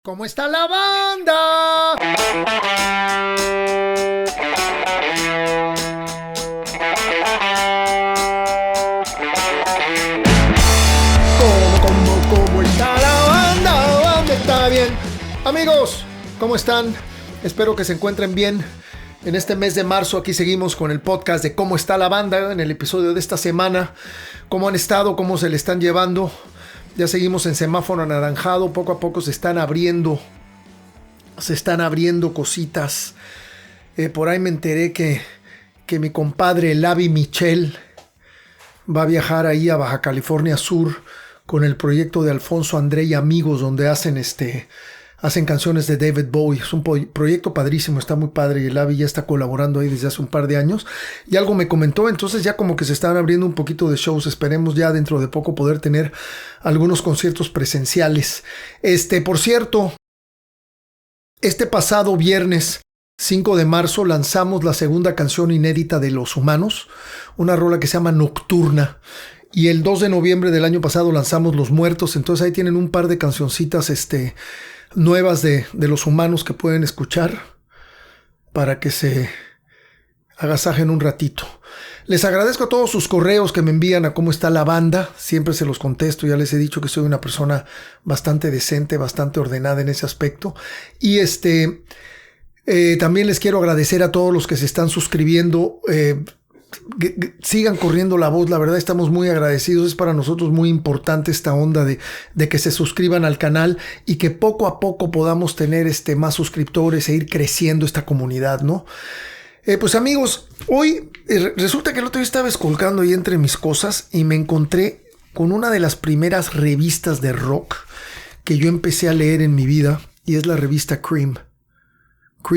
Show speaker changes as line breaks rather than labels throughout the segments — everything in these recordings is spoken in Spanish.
¿Cómo está la banda? ¿Cómo está la banda? ¿Dónde está bien? Amigos, ¿cómo están? Espero que se encuentren bien. En este mes de marzo aquí seguimos con el podcast de Cómo está la banda. En el episodio de esta semana, ¿cómo han estado? ¿Cómo se le están llevando? Ya seguimos en semáforo anaranjado, poco a poco se están abriendo cositas. Por ahí me enteré que mi compadre Lavi Michel va a viajar ahí a Baja California Sur con el proyecto de Alfonso André y amigos, donde hacen canciones de David Bowie. Es un proyecto padrísimo, está muy padre, y el Lavi ya está colaborando ahí desde hace un par de años y algo me comentó, entonces ya como que se están abriendo un poquito de shows. Esperemos ya dentro de poco poder tener algunos conciertos presenciales. Por cierto, este pasado viernes 5 de marzo lanzamos la segunda canción inédita de Los Humanos, una rola que se llama Nocturna. Y el 2 de noviembre del año pasado lanzamos Los Muertos. Entonces ahí tienen un par de cancioncitas nuevas de Los Humanos que pueden escuchar para que se agasajen un ratito. Les agradezco a todos sus correos que me envían a cómo está la banda. Siempre se los contesto. Ya les he dicho que soy una persona bastante decente, bastante ordenada en ese aspecto. Y también les quiero agradecer a todos los que se están suscribiendo. Sigan corriendo la voz, la verdad estamos muy agradecidos. Es para nosotros muy importante esta onda de que se suscriban al canal y que poco a poco podamos tener más suscriptores e ir creciendo esta comunidad, ¿no? Pues amigos, hoy resulta que el otro día estaba escolcando ahí entre mis cosas y me encontré con una de las primeras revistas de rock que yo empecé a leer en mi vida, y es la revista Cream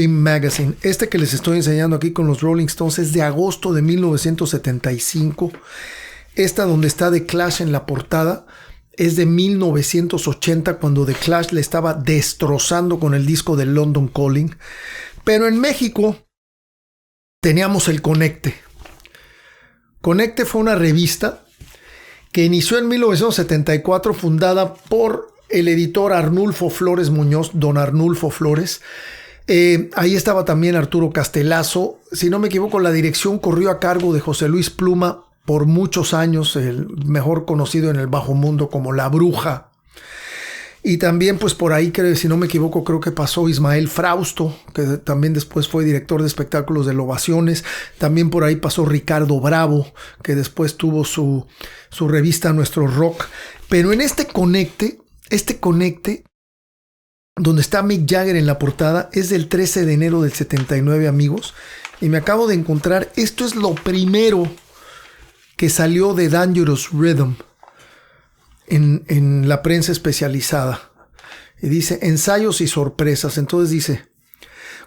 Magazine. Que les estoy enseñando aquí con los Rolling Stones es de agosto de 1975. Esta donde está The Clash en la portada es de 1980, cuando The Clash le estaba destrozando con el disco de London Calling. Pero en México teníamos el Conecte. Conecte fue una revista que inició en 1974, fundada por el editor Arnulfo Flores Muñoz, don Arnulfo Flores. Ahí estaba también Arturo Castelazo. Si no me equivoco, la dirección corrió a cargo de José Luis Pluma por muchos años, el mejor conocido en el bajo mundo como La Bruja. Y también pues por ahí, si no me equivoco, creo que pasó Ismael Frausto, que también después fue director de espectáculos de Ovaciones. También por ahí pasó Ricardo Bravo, que después tuvo su revista Nuestro Rock. Pero en este Conecte, donde está Mick Jagger en la portada, es del 13 de enero del 79, amigos. Y me acabo de encontrar, esto es lo primero que salió de Dangerous Rhythm en la prensa especializada. Y dice, ensayos y sorpresas. Entonces dice,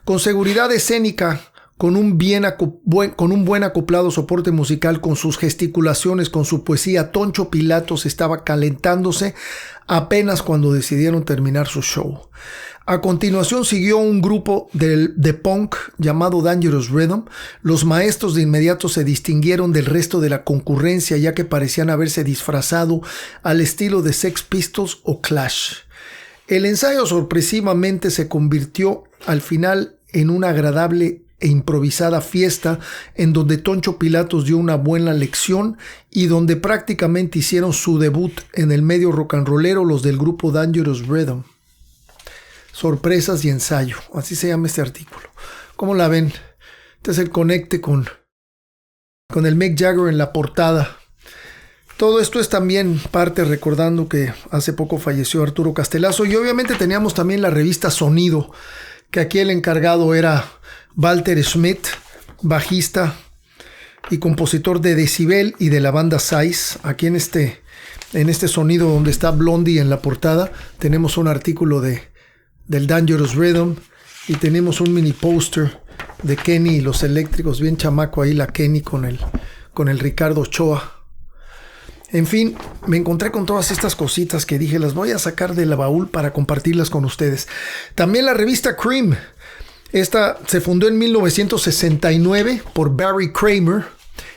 con seguridad escénica, con un buen acoplado soporte musical, con sus gesticulaciones, con su poesía, Toncho Pilatos estaba calentándose apenas cuando decidieron terminar su show. A continuación siguió un grupo de punk llamado Dangerous Rhythm. Los maestros de inmediato se distinguieron del resto de la concurrencia, ya que parecían haberse disfrazado al estilo de Sex Pistols o Clash. El ensayo sorpresivamente se convirtió al final en una agradable e improvisada fiesta en donde Toncho Pilatos dio una buena lección y donde prácticamente hicieron su debut en el medio rock and rollero los del grupo Dangerous Rhythm. Sorpresas y ensayo, así se llama este artículo. ¿Cómo la ven? Este es el Conecte con el Mick Jagger en la portada. Todo esto es también parte recordando que hace poco falleció Arturo Castelazo, y obviamente teníamos también la revista Sonido, que aquí el encargado era Walter Schmidt, bajista y compositor de Decibel y de la banda Size. Aquí en este Sonido, donde está Blondie en la portada, tenemos un artículo del Dangerous Rhythm y tenemos un mini póster de Kenny y los Eléctricos, bien chamaco ahí la Kenny con el Ricardo Ochoa. En fin, me encontré con todas estas cositas que dije, las voy a sacar de la baúl para compartirlas con ustedes. También la revista Cream. Esta se fundó en 1969 por Barry Kramer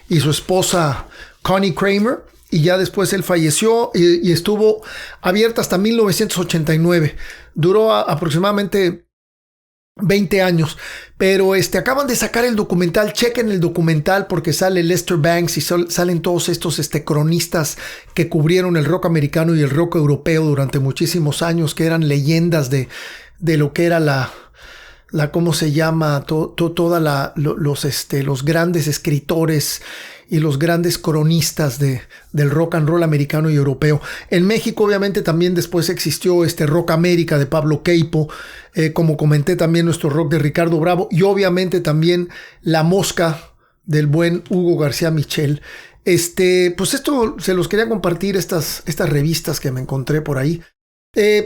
y su esposa Connie Kramer. y ya después él falleció y estuvo abierta hasta 1989. Duró aproximadamente 20 años, pero acaban de sacar el documental. Chequen el documental porque sale Lester Bangs y salen todos estos cronistas que cubrieron el rock americano y el rock europeo durante muchísimos años, que eran leyendas de lo que era ¿cómo se llama? Los grandes escritores y los grandes cronistas del rock and roll americano y europeo. En México, obviamente, también después existió Rock América de Pablo Queipo, como comenté también nuestro rock de Ricardo Bravo, y obviamente también La Mosca del buen Hugo García Michel. Pues esto se los quería compartir, estas revistas que me encontré por ahí.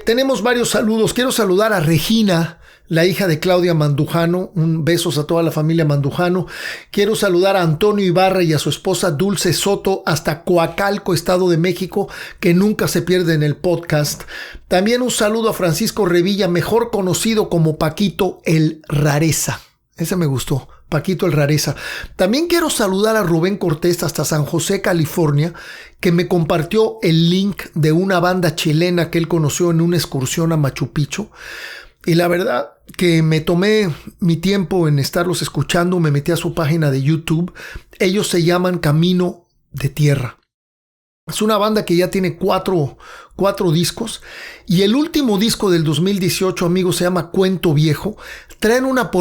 Tenemos varios saludos. Quiero saludar a Regina, la hija de Claudia Mandujano. Un besos a toda la familia Mandujano. Quiero saludar a Antonio Ibarra y a su esposa Dulce Soto hasta Coacalco, Estado de México, que nunca se pierde en el podcast. También un saludo a Francisco Revilla, mejor conocido como Paquito el Rareza. Ese me gustó, Paquito el Rareza. También quiero saludar a Rubén Cortés hasta San José, California, que me compartió el link de una banda chilena que él conoció en una excursión a Machu Picchu. Y la verdad que me tomé mi tiempo en estarlos escuchando, me metí a su página de YouTube. Ellos se llaman Camino de Tierra. Es una banda que ya tiene cuatro discos. Y el último disco del 2018, amigos, se llama Cuento Viejo. Traen una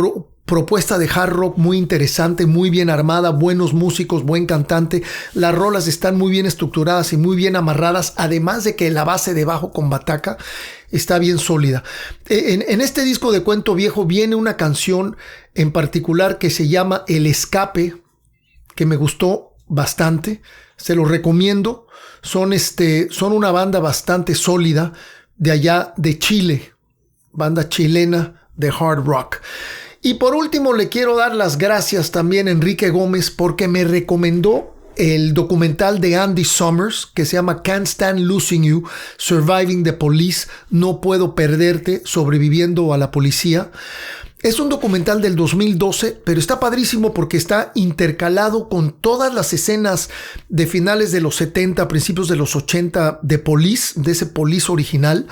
propuesta de hard rock muy interesante, muy bien armada, buenos músicos, buen cantante. Las rolas están muy bien estructuradas y muy bien amarradas, además de que la base de bajo con bataca está bien sólida. En este disco de Cuento Viejo viene una canción en particular que se llama El Escape, que me gustó bastante. Se los recomiendo. Son una banda bastante sólida de allá de Chile, banda chilena de hard rock. Y por último le quiero dar las gracias también a Enrique Gómez porque me recomendó el documental de Andy Summers que se llama Can't Stand Losing You, Surviving the Police, No Puedo Perderte, Sobreviviendo a la Policía. Es un documental del 2012, pero está padrísimo porque está intercalado con todas las escenas de finales de los 70, principios de los 80 de Police, de ese Police original,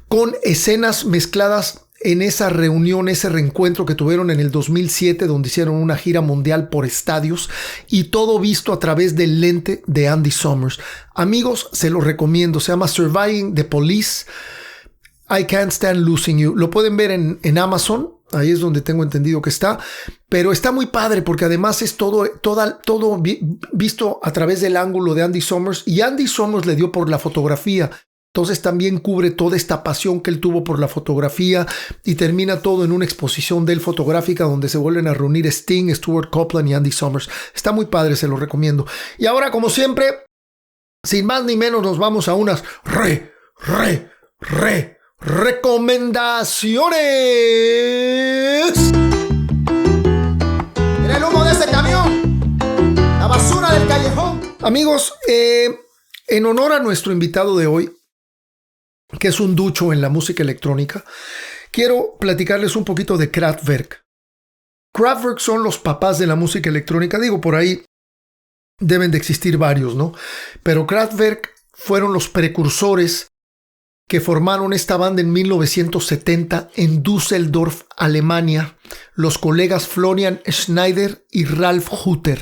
con escenas mezcladas en esa reunión, ese reencuentro que tuvieron en el 2007, donde hicieron una gira mundial por estadios y todo visto a través del lente de Andy Summers. Amigos, se lo recomiendo. Se llama Surviving the Police, I Can't Stand Losing You. Lo pueden ver en Amazon. Ahí es donde tengo entendido que está. Pero está muy padre porque además es todo visto a través del ángulo de Andy Summers. Y Andy Summers le dio por la fotografía. Entonces también cubre toda esta pasión que él tuvo por la fotografía y termina todo en una exposición de él fotográfica donde se vuelven a reunir Sting, Stuart Copeland y Andy Summers. Está muy padre, se lo recomiendo. Y ahora, como siempre, sin más ni menos, nos vamos a unas recomendaciones.
Mira el humo de ese camión, la basura del callejón.
Amigos, en honor a nuestro invitado de hoy, que es un ducho en la música electrónica, quiero platicarles un poquito de Kraftwerk. Kraftwerk son los papás de la música electrónica. Digo, por ahí deben de existir varios, ¿no? Pero Kraftwerk fueron los precursores que formaron esta banda en 1970 en Düsseldorf, Alemania, los colegas Florian Schneider y Ralf Hutter,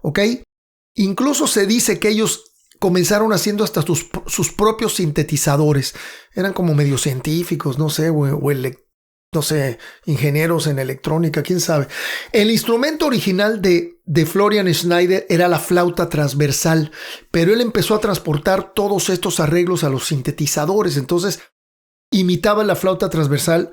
¿ok? Incluso se dice que ellos comenzaron haciendo hasta sus propios sintetizadores. Eran como medio científicos, no sé, no sé, ingenieros en electrónica, quién sabe. El instrumento original de Florian Schneider era la flauta transversal, pero él empezó a transportar todos estos arreglos a los sintetizadores. Entonces imitaba la flauta transversal,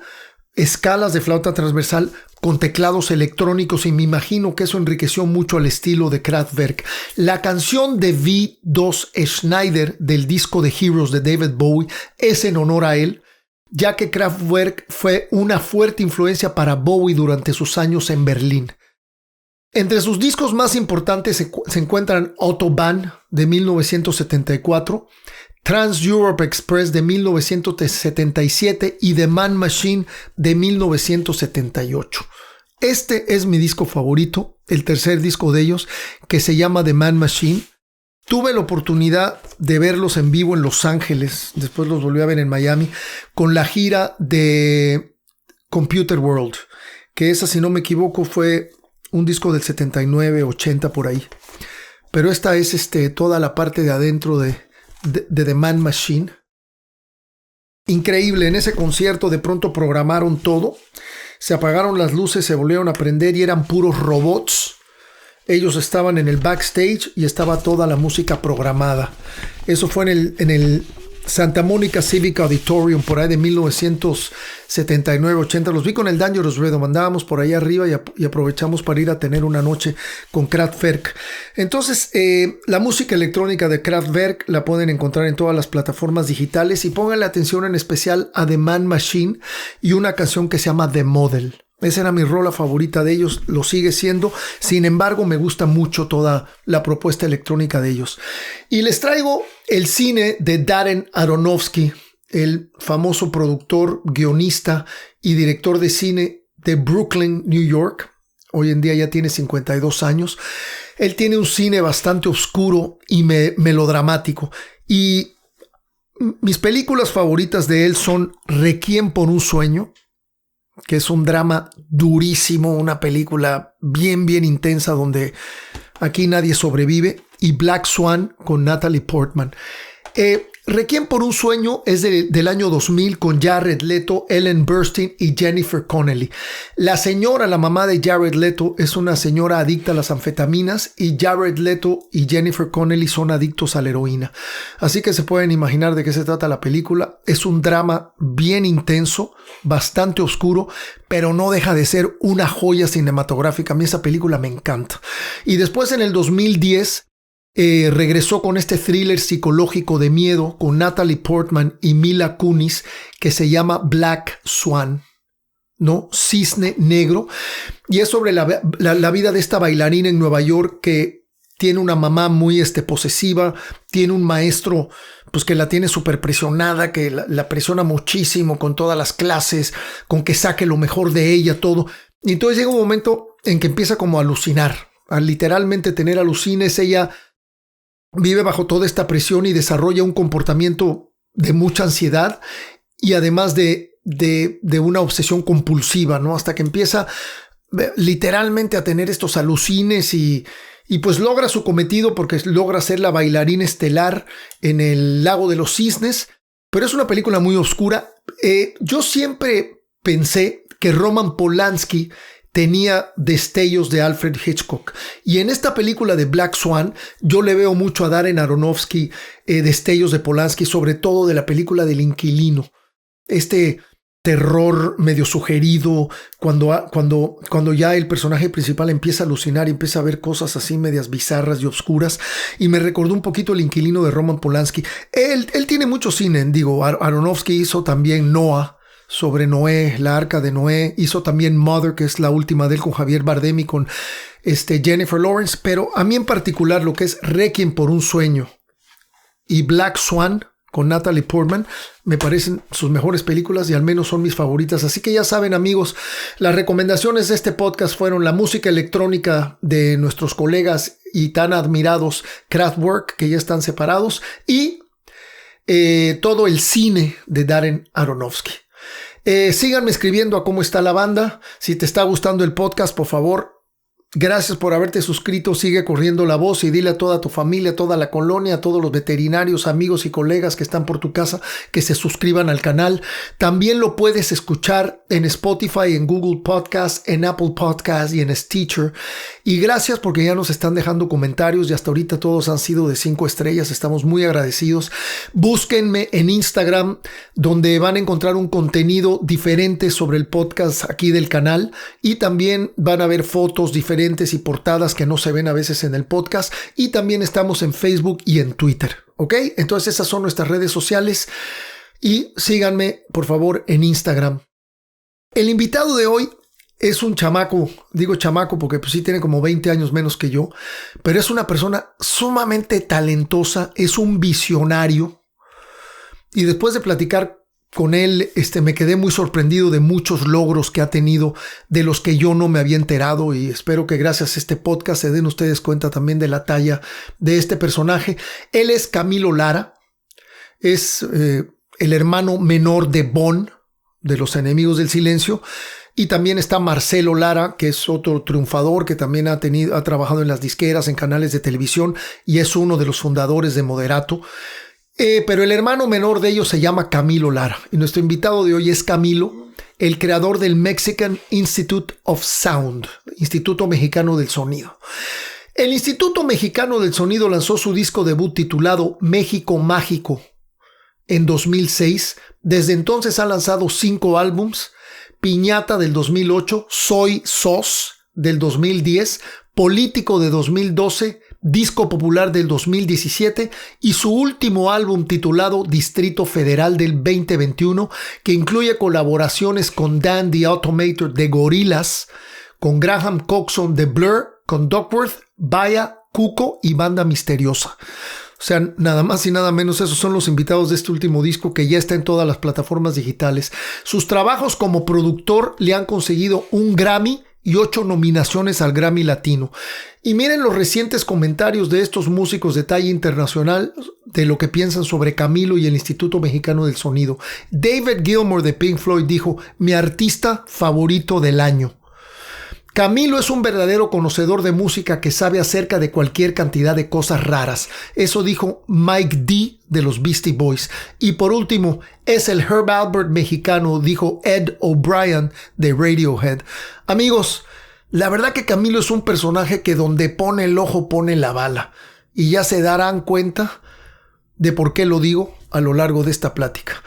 escalas de flauta transversal con teclados electrónicos, y me imagino que eso enriqueció mucho el estilo de Kraftwerk. La canción de V2 Schneider del disco de Heroes de David Bowie es en honor a él, ya que Kraftwerk fue una fuerte influencia para Bowie durante sus años en Berlín. Entre sus discos más importantes se encuentran Autobahn de 1974, Trans-Europe Express de 1977 y The Man Machine de 1978. Este es mi disco favorito, el tercer disco de ellos, que se llama The Man Machine. tuve la oportunidad de verlos en vivo en Los Ángeles, después los volví a ver en Miami, con la gira de Computer World, que esa, si no me equivoco, fue un disco del 79, 80 por ahí. Pero esta es toda la parte de adentro de The Man Machine. Increíble, en ese concierto de pronto programaron todo, se apagaron las luces, se volvieron a prender y eran puros robots. Ellos estaban en el backstage y estaba toda la música programada. Eso fue en el Santa Monica Civic Auditorium por ahí de 1979-80. Los vi con el Dangerous Rhythm. Andábamos por ahí arriba y aprovechamos para ir a tener una noche con Kraftwerk. Entonces, la música electrónica de Kraftwerk la pueden encontrar en todas las plataformas digitales y pónganle atención en especial a The Man Machine y una canción que se llama The Model. Esa era mi rola favorita de ellos, lo sigue siendo. Sin embargo, me gusta mucho toda la propuesta electrónica de ellos. Y les traigo el cine de Darren Aronofsky, el famoso productor, guionista y director de cine de Brooklyn, New York. Hoy en día ya tiene 52 años. Él tiene un cine bastante oscuro y melodramático. Y mis películas favoritas de él son Requiem por un sueño, que es un drama durísimo, una película bien intensa donde aquí nadie sobrevive, y Black Swan con Natalie Portman. Requiem por un sueño es del año 2000 con Jared Leto, Ellen Burstyn y Jennifer Connelly. La señora, la mamá de Jared Leto, es una señora adicta a las anfetaminas y Jared Leto y Jennifer Connelly son adictos a la heroína. Así que se pueden imaginar de qué se trata la película. Es un drama bien intenso, bastante oscuro, pero no deja de ser una joya cinematográfica. A mí esa película me encanta. Y después en el 2010... regresó con este thriller psicológico de miedo con Natalie Portman y Mila Kunis que se llama Black Swan, ¿no? Cisne Negro. Y es sobre la vida de esta bailarina en Nueva York que tiene una mamá muy posesiva, tiene un maestro pues que la tiene súper presionada, que la presiona muchísimo con todas las clases, con que saque lo mejor de ella, todo. Y entonces llega un momento en que empieza como a alucinar, a literalmente tener alucines. Ella vive bajo toda esta presión y desarrolla un comportamiento de mucha ansiedad y además de una obsesión compulsiva, ¿no? Hasta que empieza literalmente a tener estos alucines y pues logra su cometido porque logra ser la bailarina estelar en el Lago de los Cisnes, pero es una película muy oscura. Yo siempre pensé que Roman Polanski tenía destellos de Alfred Hitchcock. Y en esta película de Black Swan, yo le veo mucho a Darren Aronofsky destellos de Polanski, sobre todo de la película del Inquilino. Este terror medio sugerido, cuando ya el personaje principal empieza a alucinar y empieza a ver cosas así medias bizarras y obscuras. Y me recordó un poquito el Inquilino de Roman Polanski. Él tiene mucho cine, Aronofsky hizo también Noah, sobre Noé, la arca de Noé. Hizo también Mother, que es la última de él con Javier Bardem y con Jennifer Lawrence. Pero a mí en particular lo que es Requiem por un sueño y Black Swan con Natalie Portman me parecen sus mejores películas y al menos son mis favoritas. Así que ya saben, amigos, las recomendaciones de este podcast fueron la música electrónica de nuestros colegas y tan admirados Kraftwerk, que ya están separados, y todo el cine de Darren Aronofsky. Síganme escribiendo a cómo está la banda. Si te está gustando el podcast, por favor, gracias por haberte suscrito. Sigue corriendo la voz y dile a toda tu familia, a toda la colonia, a todos los veterinarios, amigos y colegas que están por tu casa que se suscriban al canal. También lo puedes escuchar en Spotify, en Google Podcast, en Apple Podcast y en Stitcher. Y gracias porque ya nos están dejando comentarios y hasta ahorita todos han sido de 5 estrellas. Estamos muy agradecidos. Búsquenme en Instagram, donde van a encontrar un contenido diferente sobre el podcast aquí del canal, y también van a ver fotos diferentes y portadas que no se ven a veces en el podcast, y también estamos en Facebook y en Twitter, ¿ok? Entonces esas son nuestras redes sociales y síganme por favor en Instagram. El invitado de hoy es un chamaco, digo chamaco porque pues sí tiene como 20 años menos que yo, pero es una persona sumamente talentosa, es un visionario, y después de platicar con él me quedé muy sorprendido de muchos logros que ha tenido, de los que yo no me había enterado, y espero que gracias a este podcast se den ustedes cuenta también de la talla de este personaje. Él es Camilo Lara, es el hermano menor de Bon, de Los Enemigos del Silencio, y también está Marcelo Lara, que es otro triunfador que también ha trabajado en las disqueras, en canales de televisión, y es uno de los fundadores de Moderato. Pero el hermano menor de ellos se llama Camilo Lara, y nuestro invitado de hoy es Camilo, el creador del Mexican Institute of Sound, Instituto Mexicano del Sonido. El Instituto Mexicano del Sonido lanzó su disco debut titulado México Mágico en 2006. Desde entonces ha lanzado 5 álbums: Piñata del 2008, Soy Sos del 2010, Político de 2012, Disco Popular del 2017 y su último álbum titulado Distrito Federal del 2021, que incluye colaboraciones con Dan the Automator de Gorillaz, con Graham Coxon de Blur, con Duckworth, Vaya, Cuco y Banda Misteriosa. O sea, nada más y nada menos, esos son los invitados de este último disco, que ya está en todas las plataformas digitales. Sus trabajos como productor le han conseguido un Grammy y 8 nominaciones al Grammy Latino. Y miren los recientes comentarios de estos músicos de talla internacional de lo que piensan sobre Camilo y el Instituto Mexicano del Sonido. David Gilmour de Pink Floyd dijo: mi artista favorito del año. Camilo es un verdadero conocedor de música que sabe acerca de cualquier cantidad de cosas raras. Eso dijo Mike D de los Beastie Boys. Y por último, es el Herb Alpert mexicano, dijo Ed O'Brien de Radiohead. Amigos, la verdad que Camilo es un personaje que donde pone el ojo pone la bala. Y ya se darán cuenta de por qué lo digo a lo largo de esta plática.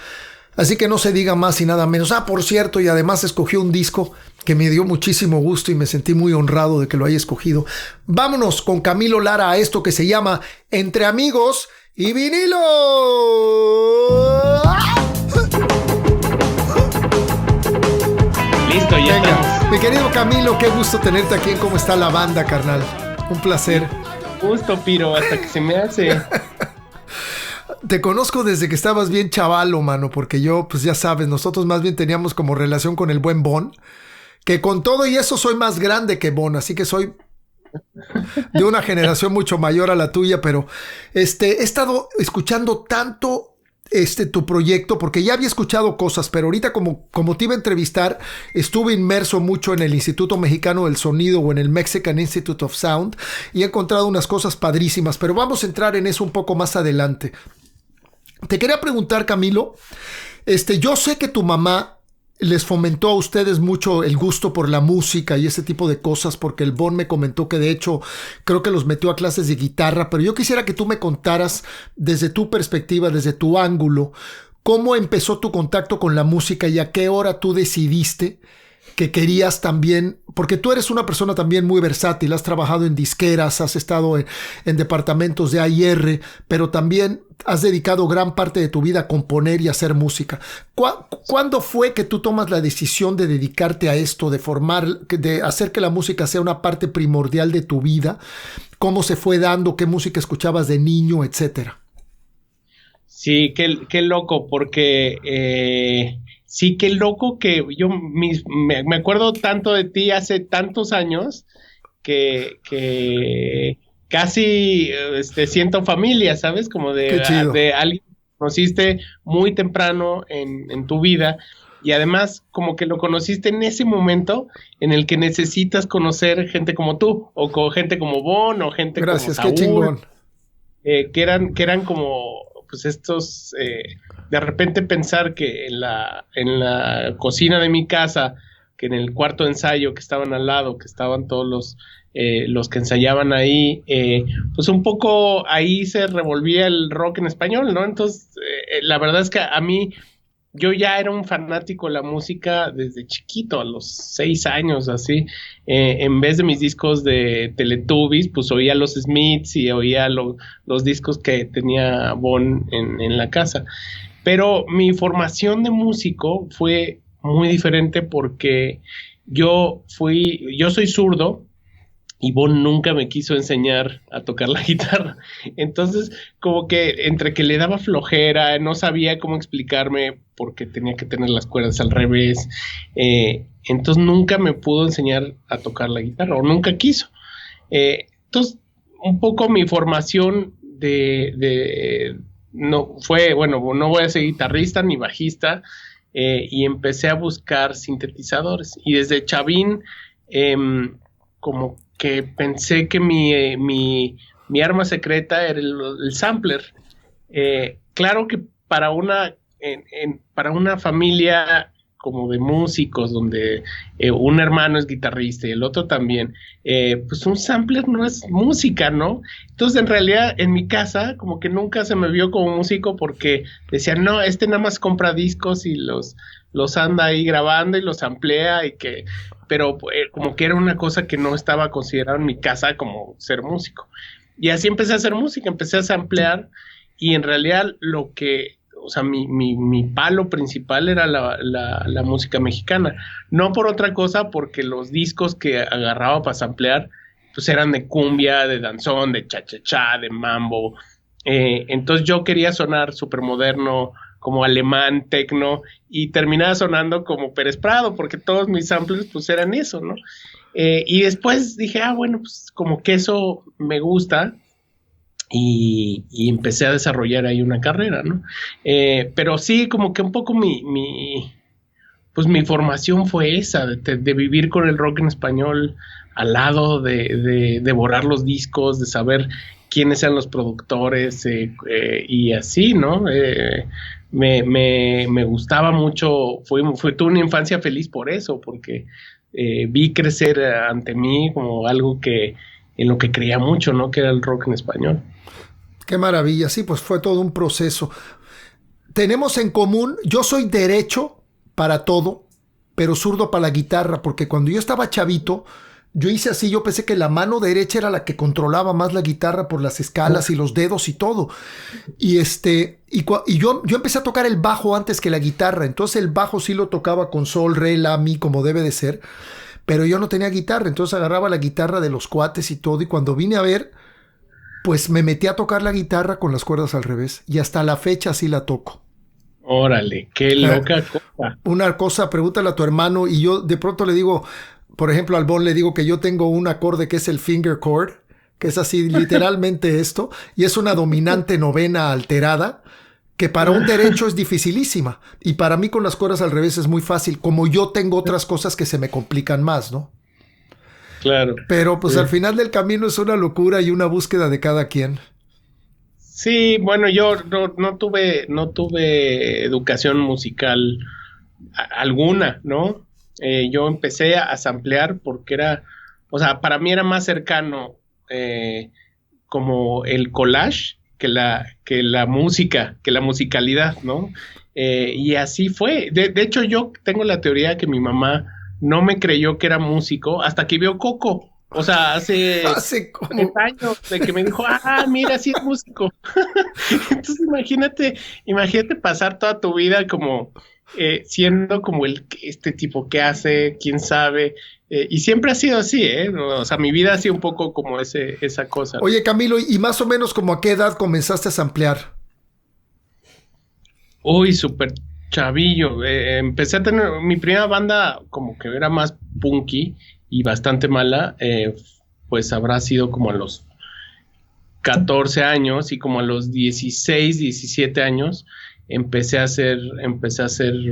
Así que no se diga más y nada menos. Por cierto, y además escogió un disco que me dio muchísimo gusto y me sentí muy honrado de que lo haya escogido. Vámonos con Camilo Lara a esto que se llama Entre Amigos y Vinilo.
Listo, ya
estamos. Mi querido Camilo, qué gusto tenerte aquí en Cómo Está la Banda, carnal. Un placer.
Justo, Piro, hasta que se me hace.
Te conozco desde que estabas bien chavalo, mano, porque yo, pues ya sabes, nosotros más bien teníamos como relación con el buen Bon, que con todo y eso soy más grande que Bon, así que soy de una generación mucho mayor a la tuya, pero he estado escuchando tanto tu proyecto, porque ya había escuchado cosas, pero ahorita como te iba a entrevistar, estuve inmerso mucho en el Instituto Mexicano del Sonido o en el Mexican Institute of Sound y he encontrado unas cosas padrísimas, pero vamos a entrar en eso un poco más adelante. Te quería preguntar, Camilo, yo sé que tu mamá les fomentó a ustedes mucho el gusto por la música y ese tipo de cosas, porque el Bon me comentó que de hecho creo que los metió a clases de guitarra, pero yo quisiera que tú me contaras desde tu perspectiva, desde tu ángulo, cómo empezó tu contacto con la música y a qué hora tú decidiste que querías también, porque tú eres una persona también muy versátil, has trabajado en disqueras, has estado en departamentos de A&R, pero también has dedicado gran parte de tu vida a componer y a hacer música. ¿Cuándo fue que tú tomas la decisión de dedicarte a esto, de hacer que la música sea una parte primordial de tu vida? ¿Cómo se fue dando? ¿Qué música escuchabas de niño, etcétera?
Sí, qué loco, porque sí, qué loco que yo me acuerdo tanto de ti hace tantos años que casi siento familia, ¿sabes? Como de alguien que conociste muy temprano en tu vida, y además como que lo conociste en ese momento en el que necesitas conocer gente como tú, o con gente como Bon, o gente como Saúl.
Qué chingón.
Que eran como pues estos, de repente pensar que en la cocina de mi casa, que en el cuarto de ensayo que estaban al lado, que estaban todos los que ensayaban ahí, pues un poco ahí se revolvía el rock en español, ¿no? Entonces, la verdad es que a mí, yo ya era un fanático de la música desde chiquito, a los 6 años, así. En vez de mis discos de Teletubbies, pues oía los Smiths y oía los discos que tenía Bon en la casa. Pero mi formación de músico fue muy diferente porque yo soy zurdo Ivonne nunca me quiso enseñar a tocar la guitarra. Entonces, como que entre que le daba flojera, no sabía cómo explicarme porque tenía que tener las cuerdas al revés. Entonces nunca me pudo enseñar a tocar la guitarra, o nunca quiso. Entonces, un poco mi formación no fue, bueno, no voy a ser guitarrista ni bajista, y empecé a buscar sintetizadores. Y desde chavín, como que pensé que mi arma secreta era el sampler. Claro que para una familia como de músicos, donde un hermano es guitarrista y el otro también, pues un sampler no es música, ¿no? Entonces, en realidad, en mi casa, como que nunca se me vio como músico, porque decían, no, nada más compra discos y los anda ahí grabando y los amplía, pero como que era una cosa que no estaba considerada en mi casa como ser músico. Y así empecé a hacer música, empecé a samplear, y en realidad o sea, mi palo principal era la música mexicana. No por otra cosa, porque los discos que agarraba para samplear, pues eran de cumbia, de danzón, de cha-cha-cha, de mambo. Entonces yo quería sonar súper moderno, como alemán, tecno, y terminaba sonando como Pérez Prado, porque todos mis samplers pues eran eso, ¿no? Y después dije, bueno, pues como que eso me gusta, y empecé a desarrollar ahí una carrera, ¿no? Pero sí, como que un poco pues mi formación fue esa, de vivir con el rock en español al lado, de devorar los discos, de saber quiénes eran los productores, y así, ¿no? Me gustaba mucho, tuve una infancia feliz por eso, porque vi crecer ante mí como algo en lo que creía mucho, ¿no? Que era el rock en español.
Qué maravilla, sí, pues fue todo un proceso. Tenemos en común, yo soy derecho para todo, pero zurdo para la guitarra, porque cuando yo estaba chavito, yo hice así, yo pensé que la mano derecha era la que controlaba más la guitarra por las escalas y los dedos y todo. Y yo empecé a tocar el bajo antes que la guitarra, entonces el bajo sí lo tocaba con sol, re, la, mi, como debe de ser, pero yo no tenía guitarra, entonces agarraba la guitarra de los cuates y todo, y cuando vine a ver, pues me metí a tocar la guitarra con las cuerdas al revés, y hasta la fecha sí la toco.
Órale, qué loca cosa.
Una cosa, pregúntale a tu hermano, y yo de pronto le digo, por ejemplo, al Bon le digo que yo tengo un acorde que es el finger chord, que es así literalmente esto, y es una dominante novena alterada, que para un derecho es dificilísima, y para mí con las cuerdas al revés es muy fácil, como yo tengo otras cosas que se me complican más, ¿no?
Claro.
Pero pues al final del camino es una locura y una búsqueda de cada quien.
Sí, bueno, yo no tuve educación musical alguna, ¿no? Yo empecé a samplear porque o sea, para mí era más cercano como el collage que la música, que la musicalidad, ¿no? Y así fue. De hecho, yo tengo la teoría que mi mamá no me creyó que era músico hasta que vio Coco. O sea, hace 10 años de que me dijo, mira, sí es músico. Entonces imagínate pasar toda tu vida como siendo como este tipo que hace, quién sabe, y siempre ha sido así, ¿eh? O sea, mi vida ha sido un poco como esa cosa.
Oye, Camilo, ¿y más o menos como a qué edad comenzaste a samplear?
Uy, súper chavillo. Empecé a tener mi primera banda, como que era más punky y bastante mala, pues habrá sido como a los 14 años, y como a los 16, 17 años empecé a hacer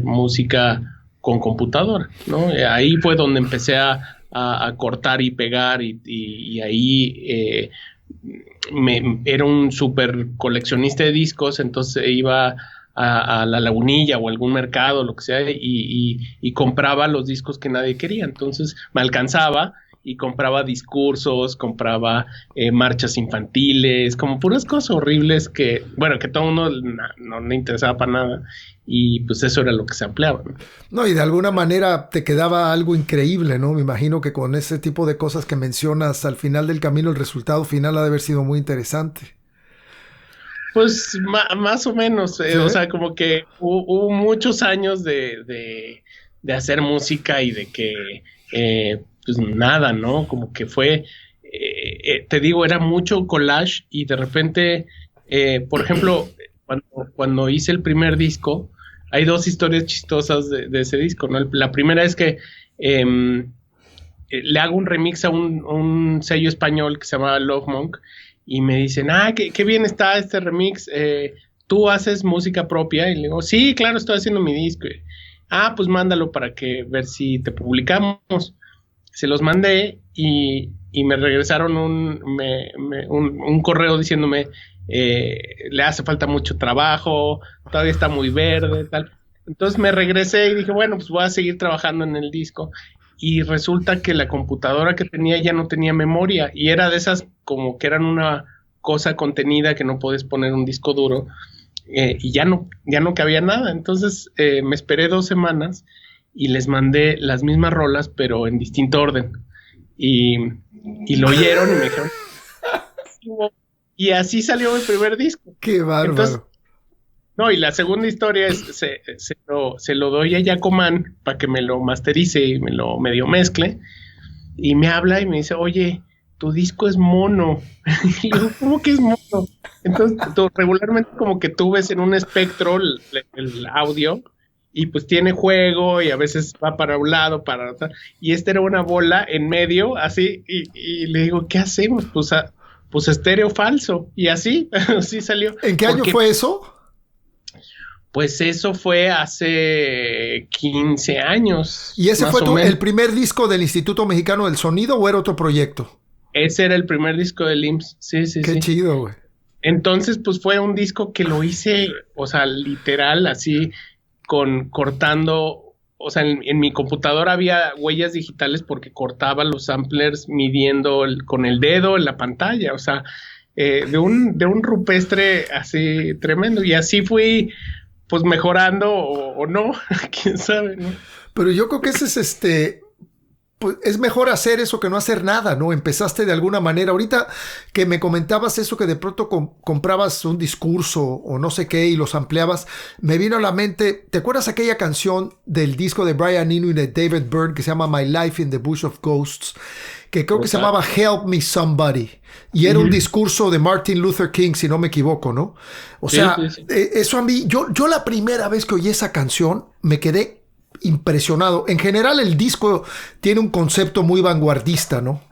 música con computadora, ¿no? Ahí fue donde empecé a cortar y pegar, y ahí era un súper coleccionista de discos, entonces iba a la Lagunilla o algún mercado, lo que sea, y compraba los discos que nadie quería. Entonces me alcanzaba y compraba discursos, compraba marchas infantiles, como puras cosas horribles que todo uno no le interesaba para nada, y pues eso era lo que se ampliaba, ¿no?
No, y de alguna manera te quedaba algo increíble, ¿no? Me imagino que con ese tipo de cosas que mencionas, al final del camino, el resultado final ha de haber sido muy interesante.
Pues más o menos,
¿Sí?
O sea, como que hubo muchos años de hacer música y de que, pues nada, ¿no? Como que fue, te digo, era mucho collage y de repente, por ejemplo, cuando hice el primer disco, hay dos historias chistosas de ese disco, ¿no? La primera es que le hago un remix a un sello español que se llama Love Monk y me dicen, qué bien está este remix, ¿tú haces música propia? Y le digo, sí, claro, estoy haciendo mi disco. Pues mándalo para ver si te publicamos. Se los mandé y me regresaron un correo diciéndome, le hace falta mucho trabajo, todavía está muy verde, tal. Entonces me regresé y dije, bueno, pues voy a seguir trabajando en el disco. Y resulta que la computadora que tenía ya no tenía memoria y era de esas como que eran una cosa contenida que no puedes poner un disco duro, y ya no cabía nada. Entonces me esperé 2 semanas y les mandé las mismas rolas pero en distinto orden y lo oyeron y me dijeron y así salió mi primer disco.
¡Qué bárbaro!
Entonces, no, y la segunda historia es se lo doy a Yacoman para que me lo masterice y me lo medio mezcle y me habla y me dice, oye, tu disco es mono. Y yo, ¿cómo que es mono? Entonces, regularmente como que tú ves en un espectro el audio y pues tiene juego y a veces va para un lado, para otro, y esta era una bola en medio, así, y le digo, ¿qué hacemos? Pues estéreo falso, y así salió.
¿En qué año fue eso?
Pues eso fue hace 15 años.
¿Y ese fue el primer disco del Instituto Mexicano del Sonido o era otro proyecto?
Ese era el primer disco del IMSS, sí.
Qué chido, güey.
Entonces, pues fue un disco que lo hice, o sea, literal, así, cortando, o sea, en mi computadora había huellas digitales porque cortaba los samplers midiendo con el dedo en la pantalla, o sea, de un rupestre así tremendo, y así fui, pues, mejorando o no, quién sabe, ¿no?
Pero yo creo que ese es pues es mejor hacer eso que no hacer nada, ¿no? Empezaste de alguna manera. Ahorita que me comentabas eso, que de pronto comprabas un discurso o no sé qué y los ampliabas, me vino a la mente, ¿te acuerdas aquella canción del disco de Brian Eno y de David Byrne que se llama My Life in the Bush of Ghosts? Que creo que se llamaba Help Me Somebody. Y era un discurso de Martin Luther King, si no me equivoco, ¿no? O sea, eso a mí, yo la primera vez que oí esa canción me quedé impresionado. En general el disco tiene un concepto muy vanguardista, ¿no?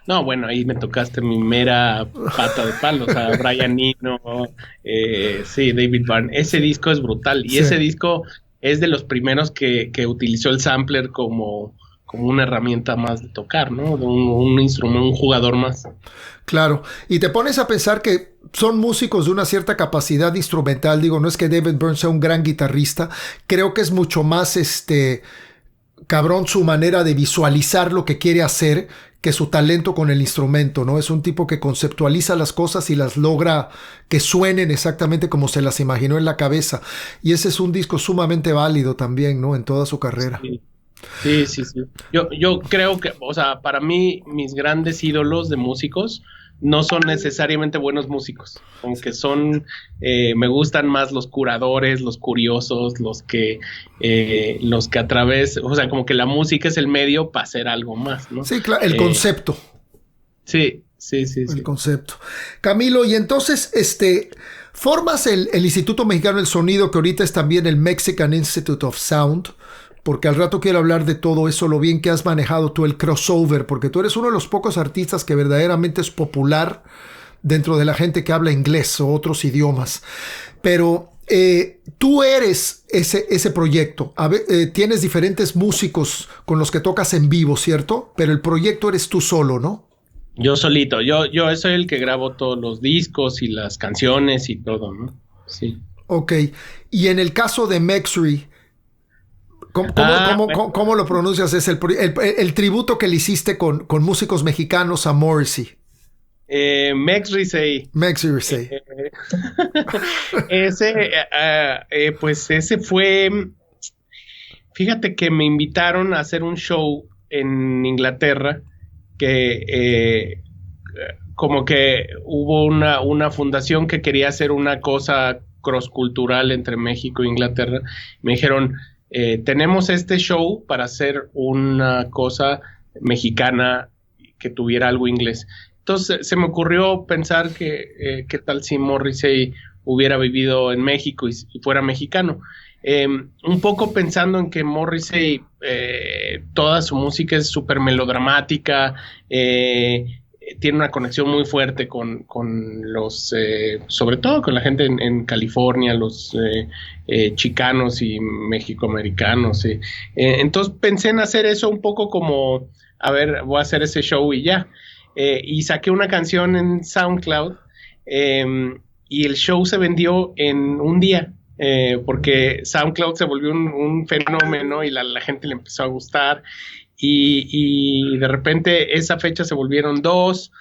No, bueno, ahí me tocaste mi mera pata de palo, o sea, Brian Eno, sí, David Byrne. Ese disco es brutal y ese disco es de los primeros que utilizó el sampler como una herramienta más de tocar, ¿no? De un instrumento, un jugador más.
Claro, y te pones a pensar que son músicos de una cierta capacidad instrumental. Digo, no es que David Byrne sea un gran guitarrista, creo que es mucho más cabrón su manera de visualizar lo que quiere hacer que su talento con el instrumento, ¿no? Es un tipo que conceptualiza las cosas y las logra que suenen exactamente como se las imaginó en la cabeza. Y ese es un disco sumamente válido también, ¿no? En toda su carrera.
Sí. Yo creo que, o sea, para mí, mis grandes ídolos de músicos no son necesariamente buenos músicos, aunque me gustan más los curadores, los curiosos, los que a través, o sea, como que la música es el medio para hacer algo más, ¿no?
Sí, claro, el concepto.
Sí.
El concepto. Camilo, y entonces, formas el Instituto Mexicano del Sonido, que ahorita es también el Mexican Institute of Sound, porque al rato quiero hablar de todo eso, lo bien que has manejado tú el crossover, porque tú eres uno de los pocos artistas que verdaderamente es popular dentro de la gente que habla inglés o otros idiomas. Pero tú eres ese proyecto. Tienes diferentes músicos con los que tocas en vivo, ¿cierto? Pero el proyecto eres tú solo, ¿no?
Yo solito. Yo soy el que grabo todos los discos y las canciones y todo, ¿no? Sí.
Ok. Y en el caso de Mexri, ¿Cómo lo pronuncias? Es el tributo que le hiciste con músicos mexicanos a Morrissey.
Mexri. Ese fue... Fíjate que me invitaron a hacer un show en Inglaterra que como que hubo una fundación que quería hacer una cosa cross-cultural entre México e Inglaterra. Me dijeron... tenemos este show para hacer una cosa mexicana que tuviera algo inglés. Entonces se me ocurrió pensar que qué tal si Morrissey hubiera vivido en México y fuera mexicano. Un poco pensando en que Morrissey, toda su música es súper melodramática, tiene una conexión muy fuerte con los, sobre todo con la gente en California, los chicanos y mexicoamericanos. Entonces pensé en hacer eso un poco como, a ver, voy a hacer ese show y ya. Y saqué una canción en SoundCloud y el show se vendió en un día. Porque SoundCloud se volvió un fenómeno y la gente le empezó a gustar y de repente esa fecha se volvieron 2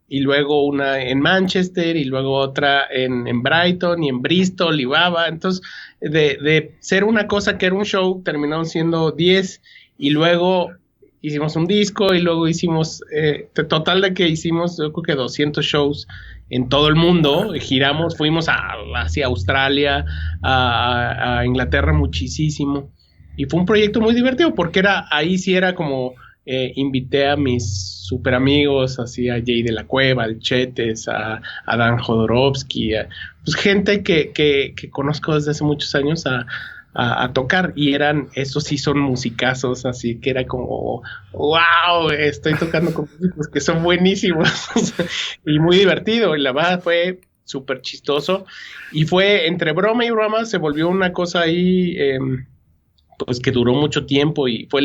y luego una en Manchester y luego otra en Brighton y en Bristol y Baba. Entonces de ser una cosa que era un show terminaron siendo 10 y luego hicimos un disco y luego hicimos, total de que hicimos yo creo que 200 shows en todo el mundo, giramos, fuimos hacia Australia, a Inglaterra muchísimo, y fue un proyecto muy divertido, porque ahí sí era como, invité a mis super amigos, así a Jay de la Cueva, al Chetes, a Dan Jodorowsky, pues gente que conozco desde hace muchos años a tocar, y esos sí son musicazos, así que era como, wow, estoy tocando con músicos que son buenísimos, y muy divertido, y la verdad fue súper chistoso, y fue entre broma y broma, se volvió una cosa ahí, pues que duró mucho tiempo, y fue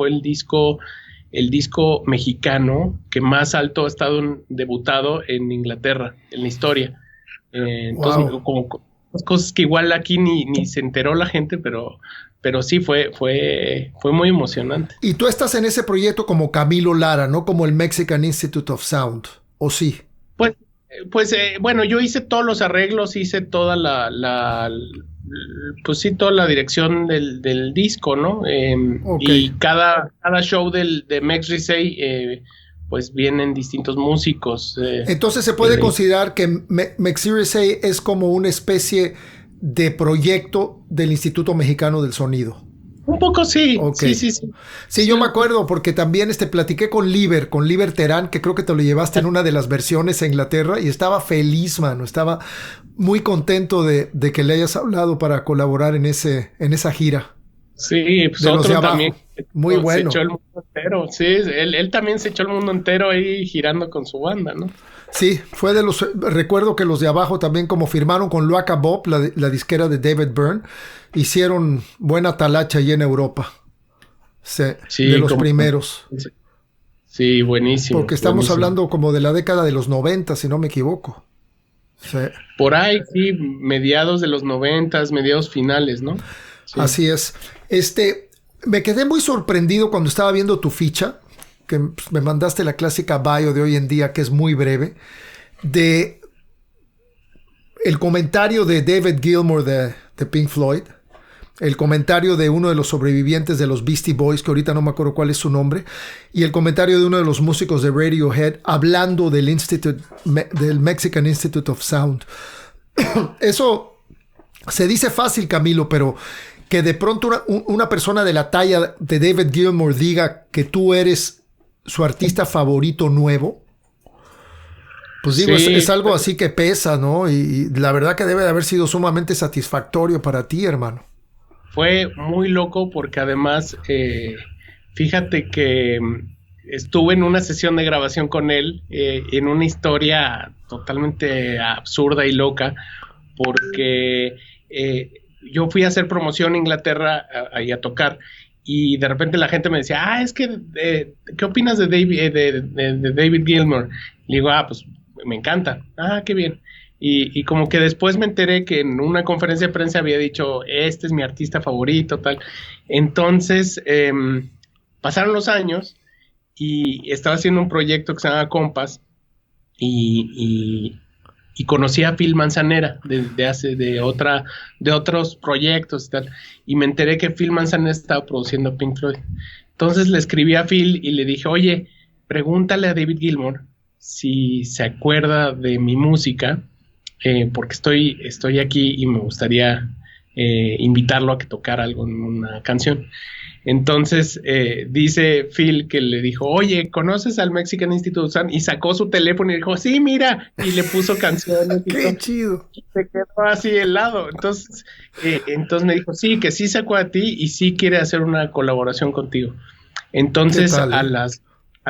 el disco mexicano que más alto ha estado debutado en Inglaterra, en la historia. Entonces,
Wow.
como cosas que igual aquí ni se enteró la gente, pero sí fue muy emocionante.
Y tú estás en ese proyecto como Camilo Lara, no como el Mexican Institute of Sound, ¿o sí?
Pues bueno, yo hice todos los arreglos, hice toda pues sí, toda la dirección del disco, ¿no?
Okay.
Y cada show de Mex Risey, pues vienen distintos músicos.
Entonces se puede considerar que Mexiricey es como una especie de proyecto del Instituto Mexicano del Sonido.
Un poco sí,
Okay.
sí.
Sí, yo me acuerdo porque también platiqué con Liber Terán, que creo que te lo llevaste en una de las versiones a Inglaterra y estaba feliz, mano, estaba muy contento de que le hayas hablado para colaborar en esa gira.
Sí, pues
De los de
otro
abajo.
también.
Muy bueno.
Se echó el mundo entero, sí, él también se echó el mundo entero ahí girando con su banda, ¿no?
Sí, fue recuerdo que los de abajo también como firmaron con Luaka Bob, la disquera de David Byrne, hicieron buena talacha allí en Europa. Sí, de los primeros.
Sí, buenísimo.
Porque estamos
buenísimo.
hablando como de la década de los 90, si no me equivoco. Sí.
Por ahí, sí, mediados de los 90, mediados finales, ¿no? Sí.
Así es. Me quedé muy sorprendido cuando estaba viendo tu ficha, que me mandaste la clásica bio de hoy en día, que es muy breve, de el comentario de David Gilmour de Pink Floyd, el comentario de uno de los sobrevivientes de los Beastie Boys, que ahorita no me acuerdo cuál es su nombre, y el comentario de uno de los músicos de Radiohead hablando del Mexican Institute of Sound. Eso se dice fácil, Camilo, pero que de pronto una persona de la talla de David Gilmour diga que tú eres su artista favorito nuevo, pues digo, sí, es algo así que pesa, ¿no? Y la verdad que debe de haber sido sumamente satisfactorio para ti, hermano.
Fue muy loco porque además, fíjate que estuve en una sesión de grabación con él, en una historia totalmente absurda y loca, porque yo fui a hacer promoción en Inglaterra ahí a tocar, y de repente la gente me decía, es que, ¿qué opinas de David Gilmour? Le digo, pues me encanta. Qué bien. Y como que después me enteré que en una conferencia de prensa había dicho, este es mi artista favorito, tal. Entonces, pasaron los años y estaba haciendo un proyecto que se llama Compass y conocí a Phil Manzanera de otros proyectos y tal. Y me enteré que Phil Manzanera estaba produciendo Pink Floyd. Entonces le escribí a Phil y le dije, oye, pregúntale a David Gilmour si se acuerda de mi música, porque estoy aquí y me gustaría invitarlo a que tocara algo en una canción. Entonces dice Phil que le dijo, oye, ¿conoces al Mexican Institute of Sound? Y sacó su teléfono y dijo, sí, mira, y le puso canciones.
¡Qué chido!
Y se quedó así helado. Entonces me dijo, sí, que sí sacó a ti y sí quiere hacer una colaboración contigo. Entonces a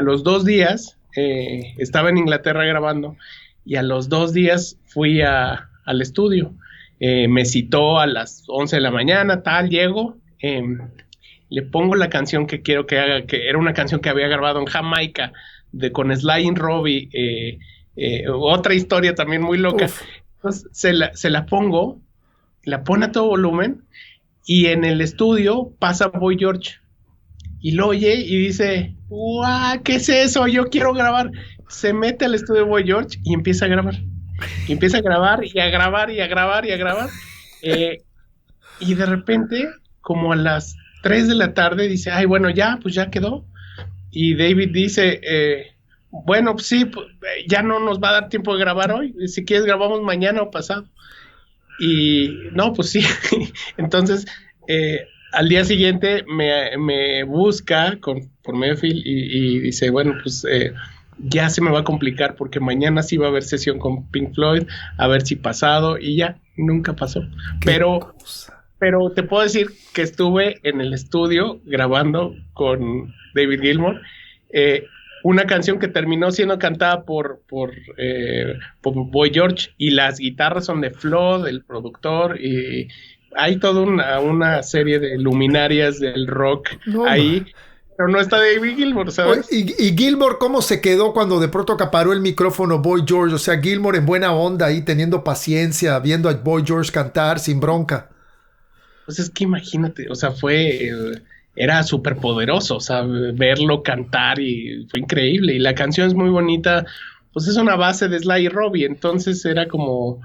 los 2 días estaba en Inglaterra grabando y a los 2 días fui al estudio. Me citó a las 11 de la mañana, llego, le pongo la canción que quiero que haga, que era una canción que había grabado en Jamaica con Sly and Robbie, otra historia también muy loca. Uf. Entonces se la pongo, la pone a todo volumen y en el estudio pasa Boy George y lo oye y dice, ¡guau! ¿Qué es eso? Yo quiero grabar. Se mete al estudio de Boy George y empieza a grabar. Y empieza a grabar y a grabar y a grabar y a grabar. Y de repente, como a las 3 de la tarde, dice, ay, bueno, ya, pues ya quedó. Y David dice, bueno, pues sí, pues, ya no nos va a dar tiempo de grabar hoy. Si quieres, grabamos mañana o pasado. Y no, pues sí. Entonces, al día siguiente me busca por medio de Phil y dice, bueno, pues ya se me va a complicar porque mañana sí va a haber sesión con Pink Floyd, a ver si pasado, y ya, nunca pasó. Pero te puedo decir que estuve en el estudio grabando con David Gilmour, una canción que terminó siendo cantada por Boy George, y las guitarras son de Flo, del productor, y hay toda una serie de luminarias del rock ahí. Pero no está David Gilmour, ¿sabes?
¿Y Gilmour cómo se quedó cuando de pronto acaparó el micrófono Boy George? O sea, Gilmour en buena onda ahí, teniendo paciencia, viendo a Boy George cantar sin bronca.
Pues es que imagínate, o sea, era súper poderoso, o sea, verlo cantar y fue increíble. Y la canción es muy bonita, pues es una base de Sly y Robbie, entonces era como,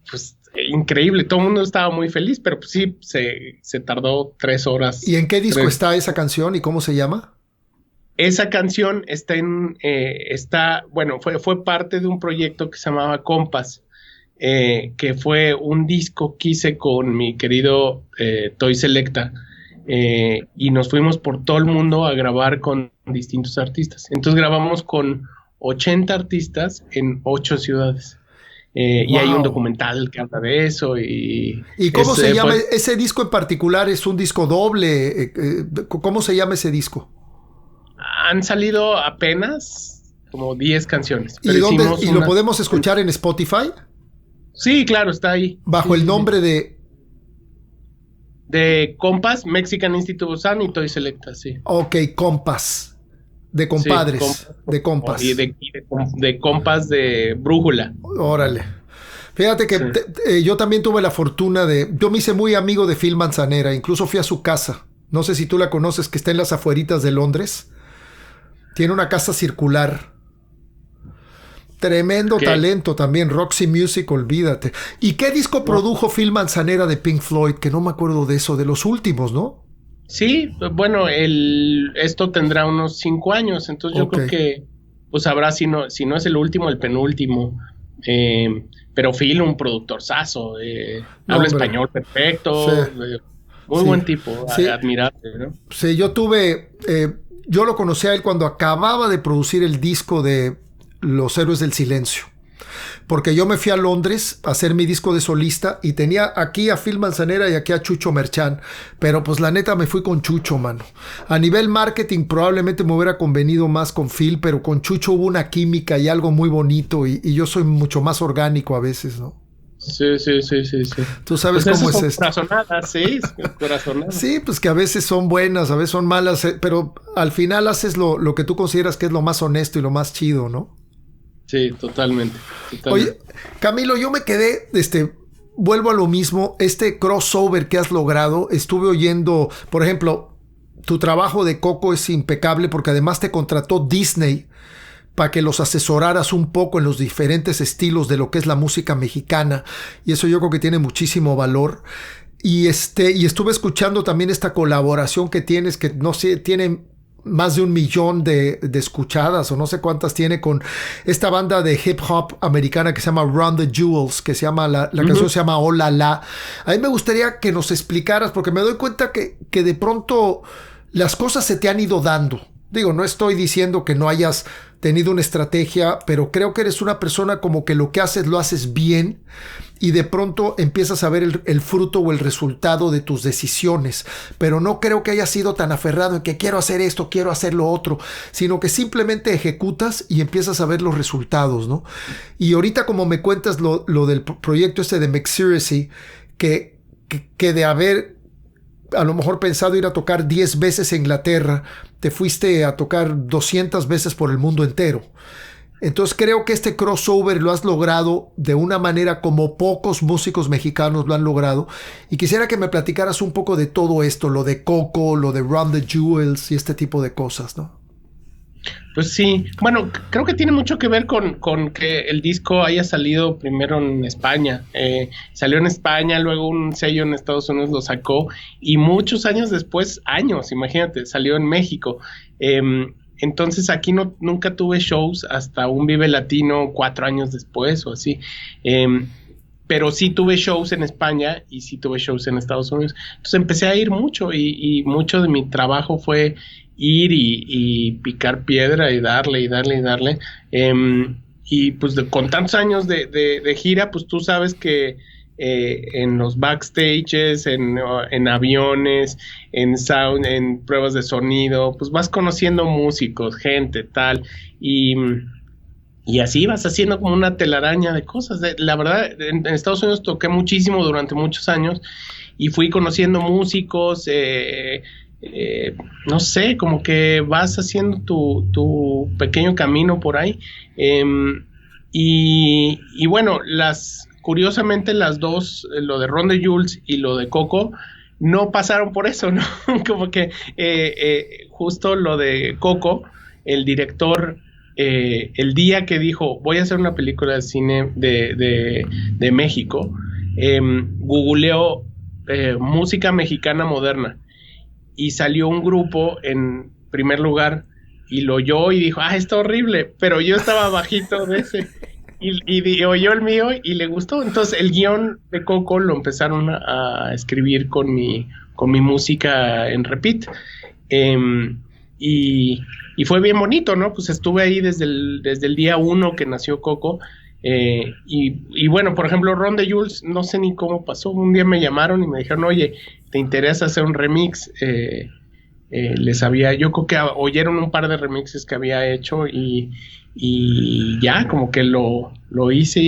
pues, increíble. Todo el mundo estaba muy feliz, pero pues sí, se tardó 3 horas.
¿Y en qué disco está esa canción y cómo se llama?
Esa canción fue parte de un proyecto que se llamaba Compass, que fue un disco que hice con mi querido Toy Selecta, y nos fuimos por todo el mundo a grabar con distintos artistas. Entonces grabamos con 80 artistas en 8 ciudades. Y hay un documental que habla de eso. ¿Y
cómo se llama ese disco en particular? ¿Es un disco doble? ¿Cómo se llama ese disco?
Han salido apenas como 10 canciones.
¿Y lo podemos escuchar en Spotify?
Sí, claro, está ahí.
¿Bajo el nombre
de Compass, Mexican Institute of Sound y Toy Selecta, sí.
Ok, Compass. De compadres,
sí,
de compas.
Y de compas de brújula.
Órale. Fíjate que yo también tuve la fortuna yo me hice muy amigo de Phil Manzanera, incluso fui a su casa. No sé si tú la conoces, que está en las afueritas de Londres. Tiene una casa circular. Tremendo talento también, Roxy Music, olvídate. ¿Y qué disco produjo Phil Manzanera de Pink Floyd? Que no me acuerdo de eso, de los últimos, ¿no?
Sí, bueno, esto tendrá unos 5 años, entonces yo creo que pues habrá, si no es el último, el penúltimo. Pero Phil, un productorzazo, habla español perfecto, muy buen tipo, admirable, ¿no?
Sí, yo lo conocí a él cuando acababa de producir el disco de Los Héroes del Silencio. Porque yo me fui a Londres a hacer mi disco de solista y tenía aquí a Phil Manzanera y aquí a Chucho Merchán, pero pues la neta me fui con Chucho, mano. A nivel marketing probablemente me hubiera convenido más con Phil, pero con Chucho hubo una química y algo muy bonito y yo soy mucho más orgánico a veces, ¿no?
Sí.
Tú sabes pues cómo es esto.
Corazonadas, sí, corazonadas.
Sí, pues que a veces son buenas, a veces son malas, pero al final haces lo que tú consideras que es lo más honesto y lo más chido, ¿no?
Sí, totalmente.
Oye, Camilo, yo me quedé, vuelvo a lo mismo, este crossover que has logrado, estuve oyendo, por ejemplo, tu trabajo de Coco es impecable porque además te contrató Disney para que los asesoraras un poco en los diferentes estilos de lo que es la música mexicana, y eso yo creo que tiene muchísimo valor. Y estuve escuchando también esta colaboración que tienes, que no sé, tiene más de 1 millón de escuchadas o no sé cuántas tiene con esta banda de hip hop americana que se llama Run the Jewels, que se llama la canción se llama Hola La. A mí me gustaría que nos explicaras, porque me doy cuenta que de pronto las cosas se te han ido dando. Digo, no estoy diciendo que no hayas tenido una estrategia, pero creo que eres una persona como que lo que haces lo haces bien y de pronto empiezas a ver el fruto o el resultado de tus decisiones. Pero no creo que hayas sido tan aferrado en que quiero hacer esto, quiero hacer lo otro, sino que simplemente ejecutas y empiezas a ver los resultados, ¿no? Y ahorita como me cuentas lo del proyecto este de McSeracy, que de haber a lo mejor pensado ir a tocar 10 veces en Inglaterra, te fuiste a tocar 200 veces por el mundo entero. Entonces creo que este crossover lo has logrado de una manera como pocos músicos mexicanos lo han logrado. Y quisiera que me platicaras un poco de todo esto, lo de Coco, lo de Run the Jewels y este tipo de cosas, ¿no?
Pues sí, bueno, creo que tiene mucho que ver con que el disco haya salido primero en España. Salió en España, luego un sello en Estados Unidos lo sacó y muchos años después, imagínate, salió en México. Entonces aquí nunca tuve shows hasta un Vive Latino 4 años después o así. Pero sí tuve shows en España y sí tuve shows en Estados Unidos. Entonces empecé a ir mucho y mucho de mi trabajo fue ir y picar piedra y darle. Y pues con tantos años de gira, pues tú sabes que en los backstages, en aviones, en sound, en pruebas de sonido, pues vas conociendo músicos, gente, tal, y así vas haciendo como una telaraña de cosas. La verdad, en Estados Unidos toqué muchísimo durante muchos años y fui conociendo músicos, no sé, como que vas haciendo tu pequeño camino por ahí. Y bueno, curiosamente las dos, lo de Run the Jewels y lo de Coco, no pasaron por eso, ¿no? Como que justo lo de Coco, el director, el día que dijo, voy a hacer una película de cine de México, googleó música mexicana moderna y salió un grupo en primer lugar y lo oyó y dijo, está horrible, pero yo estaba bajito de ese y oyó el mío y le gustó. Entonces el guión de Coco lo empezaron a escribir con mi música en repeat, y fue bien bonito, ¿no? Pues estuve ahí desde el día 1 que nació Coco. Y bueno, por ejemplo, Run the Jewels, no sé ni cómo pasó. Un día me llamaron y me dijeron, oye, ¿te interesa hacer un remix? Yo creo que oyeron un par de remixes que había hecho y ya como que lo hice,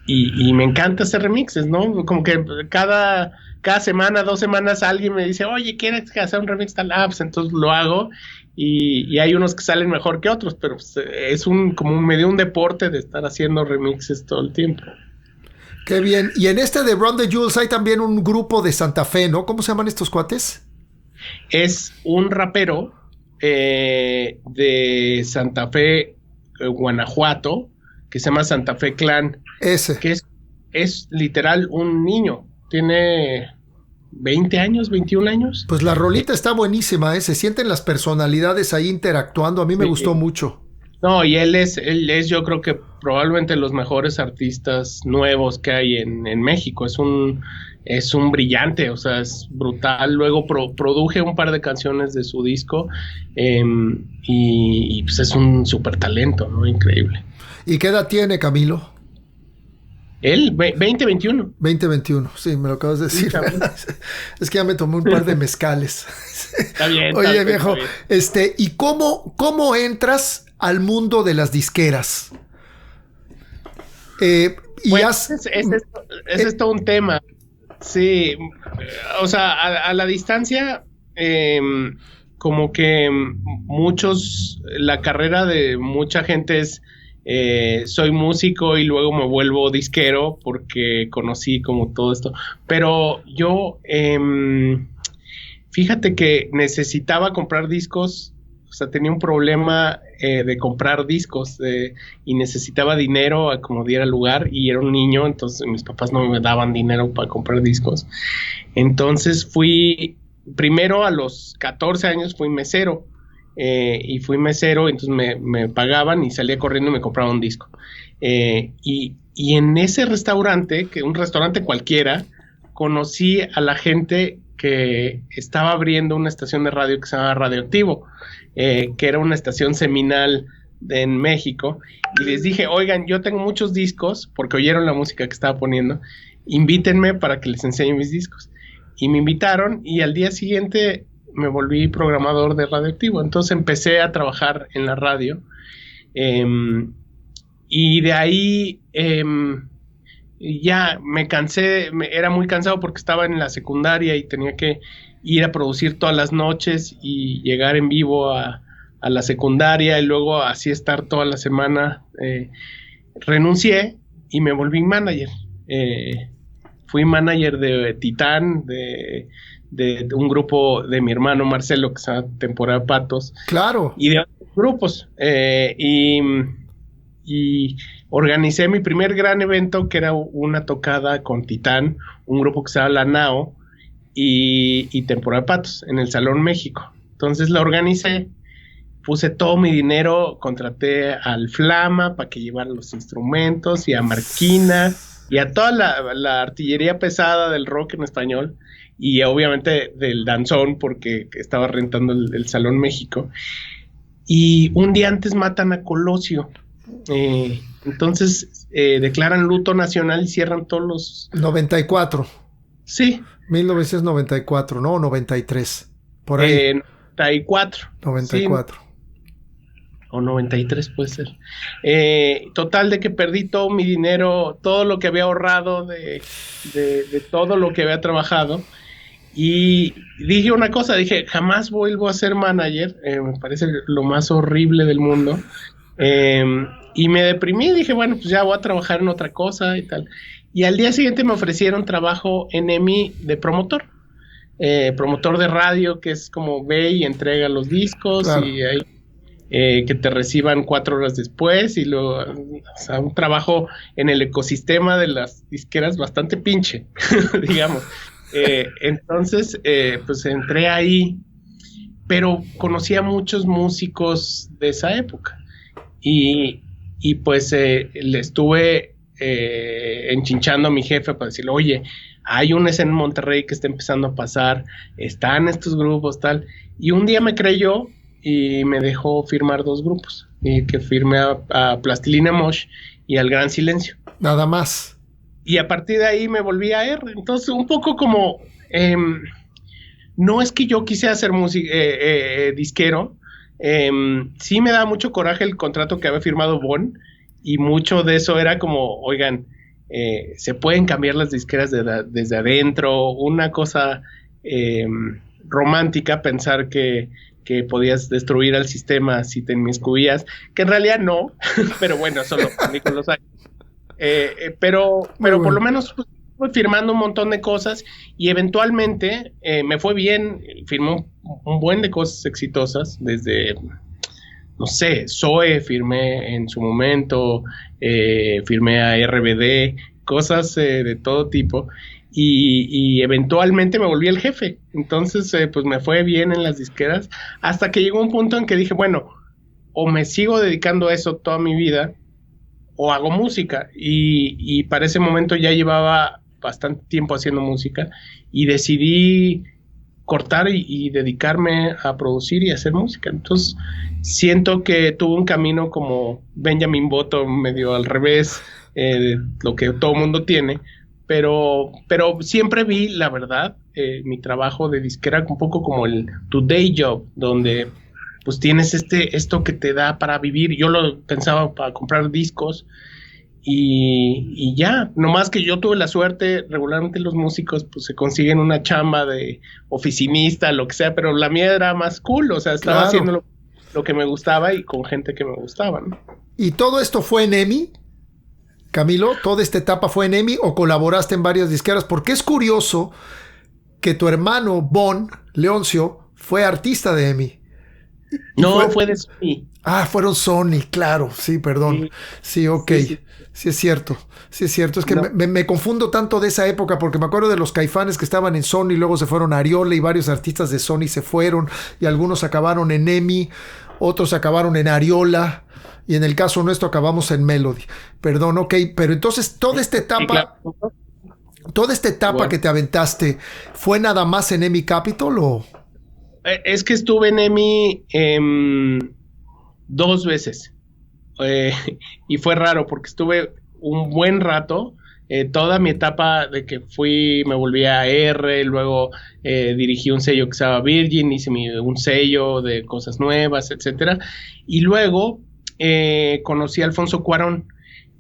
y me encanta hacer remixes, ¿no? Como que cada semana, 2 semanas alguien me dice, oye, ¿quieres hacer un remix tal? Pues entonces lo hago. Y hay unos que salen mejor que otros, pero pues, es como medio un deporte de estar haciendo remixes todo el tiempo.
Qué bien. Y en este de Run the Jewels hay también un grupo de Santa Fe, ¿no? ¿Cómo se llaman estos cuates?
Es un rapero de Santa Fe, Guanajuato, que se llama Santa Fe Clan.
Ese.
Que es literal un niño. Tiene 20 años, 21 años.
Pues la rolita está buenísima, se sienten las personalidades ahí interactuando, a mí me gustó mucho.
No, y él es yo creo que probablemente los mejores artistas nuevos que hay en México. Es un brillante, o sea, es brutal. Luego produje un par de canciones de su disco, y pues es un súper talento, ¿no? Increíble.
¿Y qué edad tiene, Camilo?
Él, 2021.
2021, sí, me lo acabas de decir. Es que ya me tomé un par de mezcales.
Está bien.
Oye,
está
viejo,
bien.
¿Y cómo entras al mundo de las disqueras?
Pues, ese es todo un tema. Sí, o sea, a la distancia, como que la carrera de mucha gente es, soy músico y luego me vuelvo disquero porque conocí como todo esto. Pero yo, fíjate que necesitaba comprar discos, o sea, tenía un problema de comprar discos, y necesitaba dinero a como diera lugar, y era un niño, entonces mis papás no me daban dinero para comprar discos. Entonces primero a los 14 años fui mesero, y fui mesero, entonces me pagaban y salía corriendo y me compraba un disco. Y en ese restaurante, que un restaurante cualquiera, conocí a la gente que estaba abriendo una estación de radio que se llama Radioactivo, que era una estación seminal en México, y les dije, oigan, yo tengo muchos discos, porque oyeron la música que estaba poniendo, invítenme para que les enseñe mis discos. Y me invitaron, y al día siguiente me volví programador de Radioactivo. Entonces empecé a trabajar en la radio, y de ahí ya me cansé, era muy cansado porque estaba en la secundaria y tenía que ir a producir todas las noches y llegar en vivo a la secundaria y luego así estar toda la semana. Renuncié y me volví manager. Fui manager de Titán, de un grupo de mi hermano Marcelo, que se llama Temporada de Patos.
Claro.
Y de otros grupos. Y organicé mi primer gran evento, que era una tocada con Titán, un grupo que se llama La Nao, y Temporada de Patos, en el Salón México. Entonces la organicé, puse todo mi dinero, contraté al Flama para que llevara los instrumentos, y a Marquina, y a toda la artillería pesada del rock en español, y obviamente del danzón, porque estaba rentando el Salón México. Y un día antes matan a Colosio. Entonces declaran luto nacional y cierran todos los...
94.
Sí.
1994, ¿no? 93. Por ahí.
94.
94.
Sí. O 93 puede ser. Total de que perdí todo mi dinero, todo lo que había ahorrado de todo lo que había trabajado. Y dije una cosa, dije, jamás vuelvo a ser manager. Me parece lo más horrible del mundo. Y me deprimí, dije, bueno, pues ya voy a trabajar en otra cosa y tal. Y al día siguiente me ofrecieron trabajo en EMI de promotor. Promotor de radio, que es como ve y entrega los discos, claro. Y ahí que te reciban 4 horas después, y luego, o sea, un trabajo en el ecosistema de las disqueras bastante pinche, digamos. Entonces, pues entré ahí, pero conocí a muchos músicos de esa época, y pues le estuve enchinchando a mi jefe para decirle, oye, hay una escena en Monterrey que está empezando a pasar, están estos grupos, tal, y un día me creyó y me dejó firmar 2 grupos, y que firmé a Plastilina Mosh y al Gran Silencio.
Nada más.
Y a partir de ahí me volví a R. Entonces, un poco como... no es que yo quise hacer disquero. Sí me da mucho coraje el contrato que había firmado Bon, y mucho de eso era como, oigan, se pueden cambiar las disqueras desde adentro. Una cosa romántica pensar que podías destruir al sistema si te inmiscuías, que en realidad no, pero bueno, eso lo aprendí con los años. Pero por lo menos pues, fui firmando un montón de cosas, y eventualmente me fue bien, firmé un buen de cosas exitosas, desde, no sé, Zoe firmé en su momento, firmé a RBD, cosas de todo tipo, y eventualmente me volví el jefe. Entonces pues me fue bien en las disqueras, hasta que llegó un punto en que dije, bueno, o me sigo dedicando a eso toda mi vida, o hago música, y para ese momento ya llevaba bastante tiempo haciendo música, y decidí cortar y dedicarme a producir y hacer música. Entonces siento que tuve un camino como Benjamin Button, medio al revés, lo que todo mundo tiene, pero siempre vi, la verdad, mi trabajo de disquera un poco como tu day job, donde pues tienes esto que te da para vivir. Yo lo pensaba para comprar discos, y ya, nomás que yo tuve la suerte, regularmente los músicos pues se consiguen una chamba de oficinista, lo que sea, pero la mía era más cool, o sea, estaba haciendo lo que me gustaba y con gente que me gustaba, ¿no?
¿Y todo esto fue en EMI, Camilo? ¿Toda esta etapa fue en EMI o colaboraste en varias disqueras? Porque es curioso que tu hermano Bon, Leoncio, fue artista de EMI.
No, fue de Sony.
Ah, fueron Sony, claro, sí, perdón. Sí, ok. Sí es cierto. Es que no. me confundo tanto de esa época, porque me acuerdo de los Caifanes que estaban en Sony, luego se fueron a Ariola, y varios artistas de Sony se fueron, y algunos acabaron en EMI, otros acabaron en Ariola, y en el caso nuestro acabamos en Melody. Perdón, ok, pero entonces toda esta etapa... Toda esta etapa que te aventaste, ¿fue nada más en EMI Capital o...?
Es que estuve en EMI 2 veces. Y fue raro porque estuve un buen rato. Toda mi etapa de que me volví a R, luego dirigí un sello que se llama Virgin, hice un sello de cosas nuevas, etcétera. Y luego conocí a Alfonso Cuarón.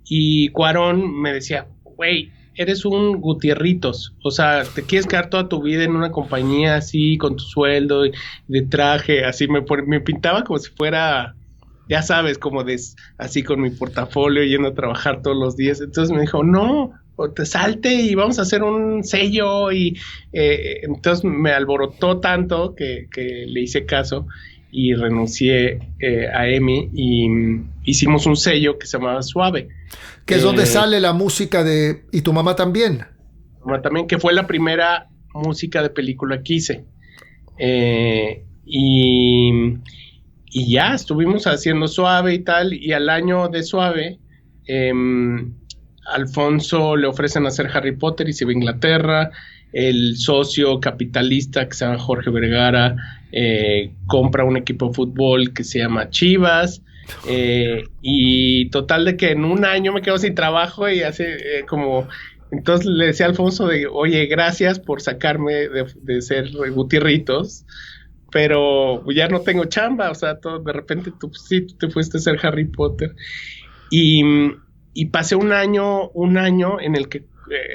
Y Cuarón me decía, güey, eres un Gutierritos, o sea, te quieres quedar toda tu vida en una compañía así, con tu sueldo de traje, así me pintaba como si fuera, ya sabes, así con mi portafolio yendo a trabajar todos los días. Entonces me dijo, no, o te salte y vamos a hacer un sello. Y entonces me alborotó tanto que le hice caso y renuncié a EMI y hicimos un sello que se llamaba Suave.
Que es donde sale la música de... ¿Y tu mamá también?
Mamá también, que fue la primera música de película que hice. Y ya, estuvimos haciendo Suave y tal, y al año de Suave, Alfonso le ofrecen hacer Harry Potter y se va a Inglaterra. El socio capitalista que se llama Jorge Vergara compra un equipo de fútbol que se llama Chivas. Y total de que en un año me quedo sin trabajo y hace como... Entonces le decía a Alfonso de, oye, gracias por sacarme de ser Gutierritos, pero ya no tengo chamba, o sea, de repente tú te fuiste a ser Harry Potter. Y pasé un año en el que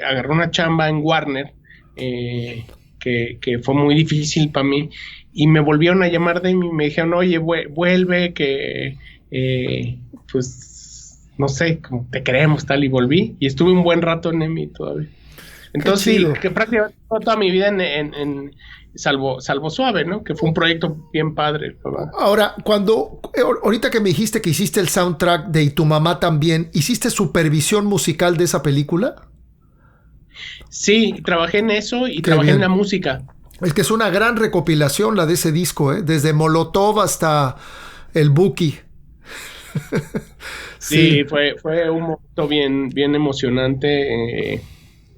agarré una chamba en Warner, que fue muy difícil para mí, y me volvieron a llamar de mí, me dijeron, oye, vuelve, que pues no sé, como te queremos, tal, y volví, y estuve un buen rato en EMI todavía. Entonces sí, que prácticamente toda mi vida en salvo Suave, ¿no? Que fue un proyecto bien padre, ¿verdad?
Ahora, ahorita que me dijiste que hiciste el soundtrack de Y tu mamá también, ¿hiciste supervisión musical de esa película?
Sí, trabajé en eso y trabajé en la música.
Es que es una gran recopilación la de ese disco, ¿eh? Desde Molotov hasta el Buki.
Sí, fue un momento bien emocionante.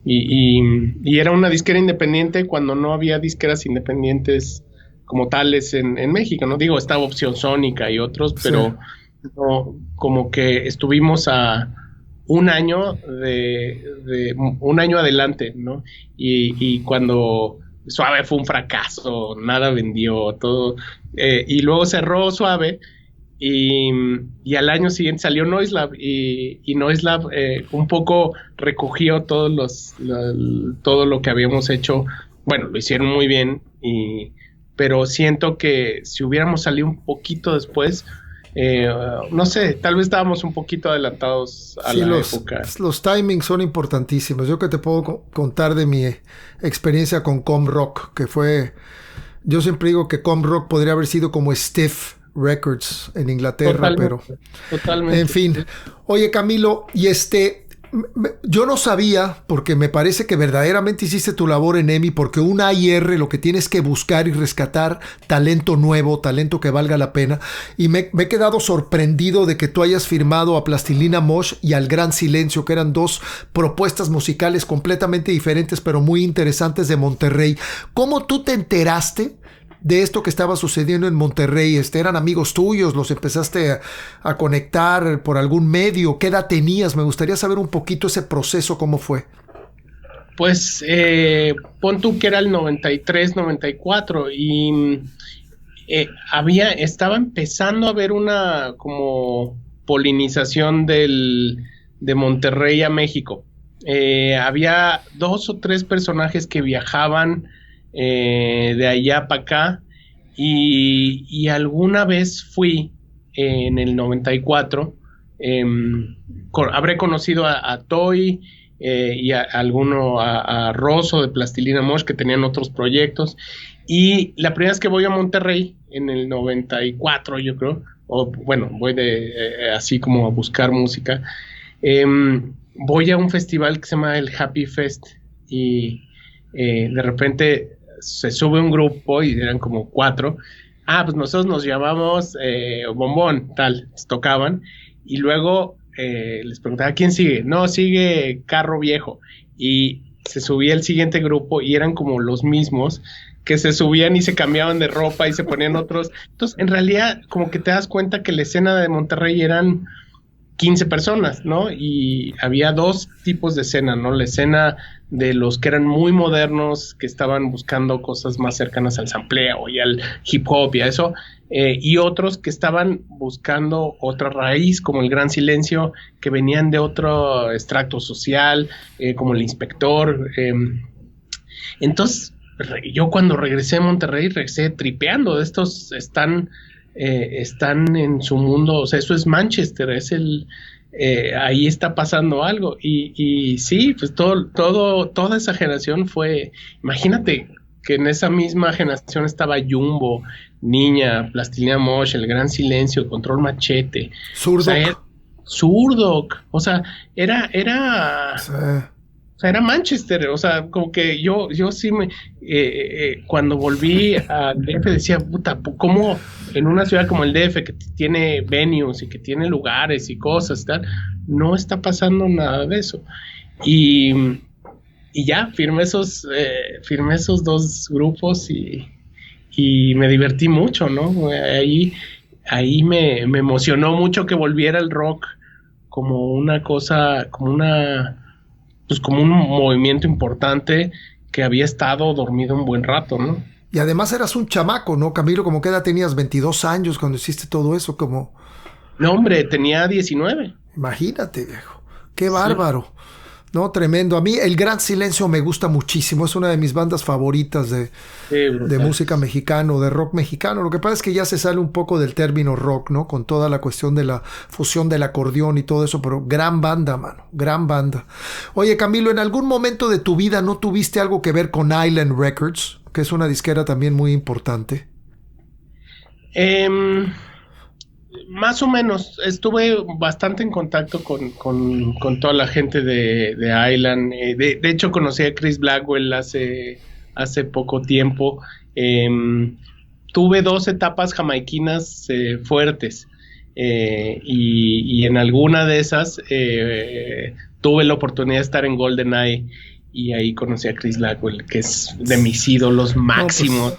Y era una disquera independiente cuando no había disqueras independientes como tales en México, ¿no? Digo, estaba Opción Sónica y otros, pero no, como que estuvimos a un año un año adelante, ¿no? Y cuando Suave fue un fracaso, nada vendió, todo, y luego cerró Suave. Y al año siguiente salió Noiselab y Noiselab un poco recogió todo lo que habíamos hecho. Bueno, lo hicieron muy bien, pero siento que si hubiéramos salido un poquito después, no sé, tal vez estábamos un poquito adelantados a la época.
Los timings son importantísimos. Yo que te puedo contar de mi experiencia con Comrock, que fue... Yo siempre digo que Comrock podría haber sido como Stiff Records en Inglaterra,
totalmente.
En fin. Oye, Camilo, y yo no sabía, porque me parece que verdaderamente hiciste tu labor en EMI, porque un A&R lo que tienes que buscar y rescatar talento nuevo, talento que valga la pena, y me he quedado sorprendido de que tú hayas firmado a Plastilina Mosh y al Gran Silencio, que eran dos propuestas musicales completamente diferentes, pero muy interesantes de Monterrey. ¿Cómo tú te enteraste de esto que estaba sucediendo en Monterrey? ¿Eran amigos tuyos? ¿Los empezaste a conectar por algún medio? ¿Qué edad tenías? Me gustaría saber un poquito ese proceso, ¿cómo fue?
Pues pon tú que era el 93, 94 y estaba empezando a haber una como polinización de Monterrey a México. Había 2 o 3 personajes que viajaban de allá para acá y alguna vez fui en el 94, habré conocido a Toy y a Rosso de Plastilina Mosh, que tenían otros proyectos, y la primera vez que voy a Monterrey en el 94, yo creo, o bueno, voy así como a buscar música, voy a un festival que se llama el Happy Fest y de repente se sube un grupo y eran como 4. Pues nosotros nos llamamos Bombón, tal, tocaban, y luego les preguntaba, ¿quién sigue? No, sigue Carro Viejo, y se subía el siguiente grupo y eran como los mismos, que se subían y se cambiaban de ropa y se ponían otros. Entonces, en realidad, como que te das cuenta que la escena de Monterrey eran 15 personas, ¿no? Y había dos tipos de escena, ¿no? La escena de los que eran muy modernos, que estaban buscando cosas más cercanas al sampleo y al hip hop y a eso, y otros que estaban buscando otra raíz, como el Gran Silencio, que venían de otro extracto social, como el Inspector. Entonces, yo cuando regresé a Monterrey, regresé tripeando. De estos están en su mundo, o sea, eso es Manchester, es ahí está pasando algo, y sí, pues toda esa generación fue, imagínate que en esa misma generación estaba Jumbo, Niña, Plastilina Mosh, El Gran Silencio, Control Machete, Zurdok, o sea, era
Sí.
O sea, era Manchester, o sea, como que yo sí cuando volví a DF decía, puta, ¿cómo en una ciudad como el DF, que tiene venues y que tiene lugares y cosas, tal, no está pasando nada de eso? Y ya, firmé esos dos grupos y me divertí mucho, ¿no? Ahí me emocionó mucho que volviera el rock como una cosa, pues como un movimiento importante que había estado dormido un buen rato, ¿no?
Y además eras un chamaco, ¿no, Camilo? ¿Cómo qué edad tenías? 22 años cuando hiciste todo eso, como...
No, hombre, tenía 19.
Imagínate, viejo. Qué bárbaro. No, tremendo. A mí El Gran Silencio me gusta muchísimo. Es una de mis bandas favoritas de música mexicana, de rock mexicano. Lo que pasa es que ya se sale un poco del término rock, ¿no? Con toda la cuestión de la fusión del acordeón y todo eso, pero gran banda, mano. Gran banda. Oye, Camilo, ¿en algún momento de tu vida no tuviste algo que ver con Island Records? Que es una disquera también muy importante.
Más o menos, estuve bastante en contacto con toda la gente de Island. De hecho, conocí a Chris Blackwell hace poco tiempo. Tuve 2 etapas jamaiquinas fuertes, y en alguna de esas tuve la oportunidad de estar en GoldenEye, y ahí conocí a Chris Blackwell, que es de mis ídolos máximos.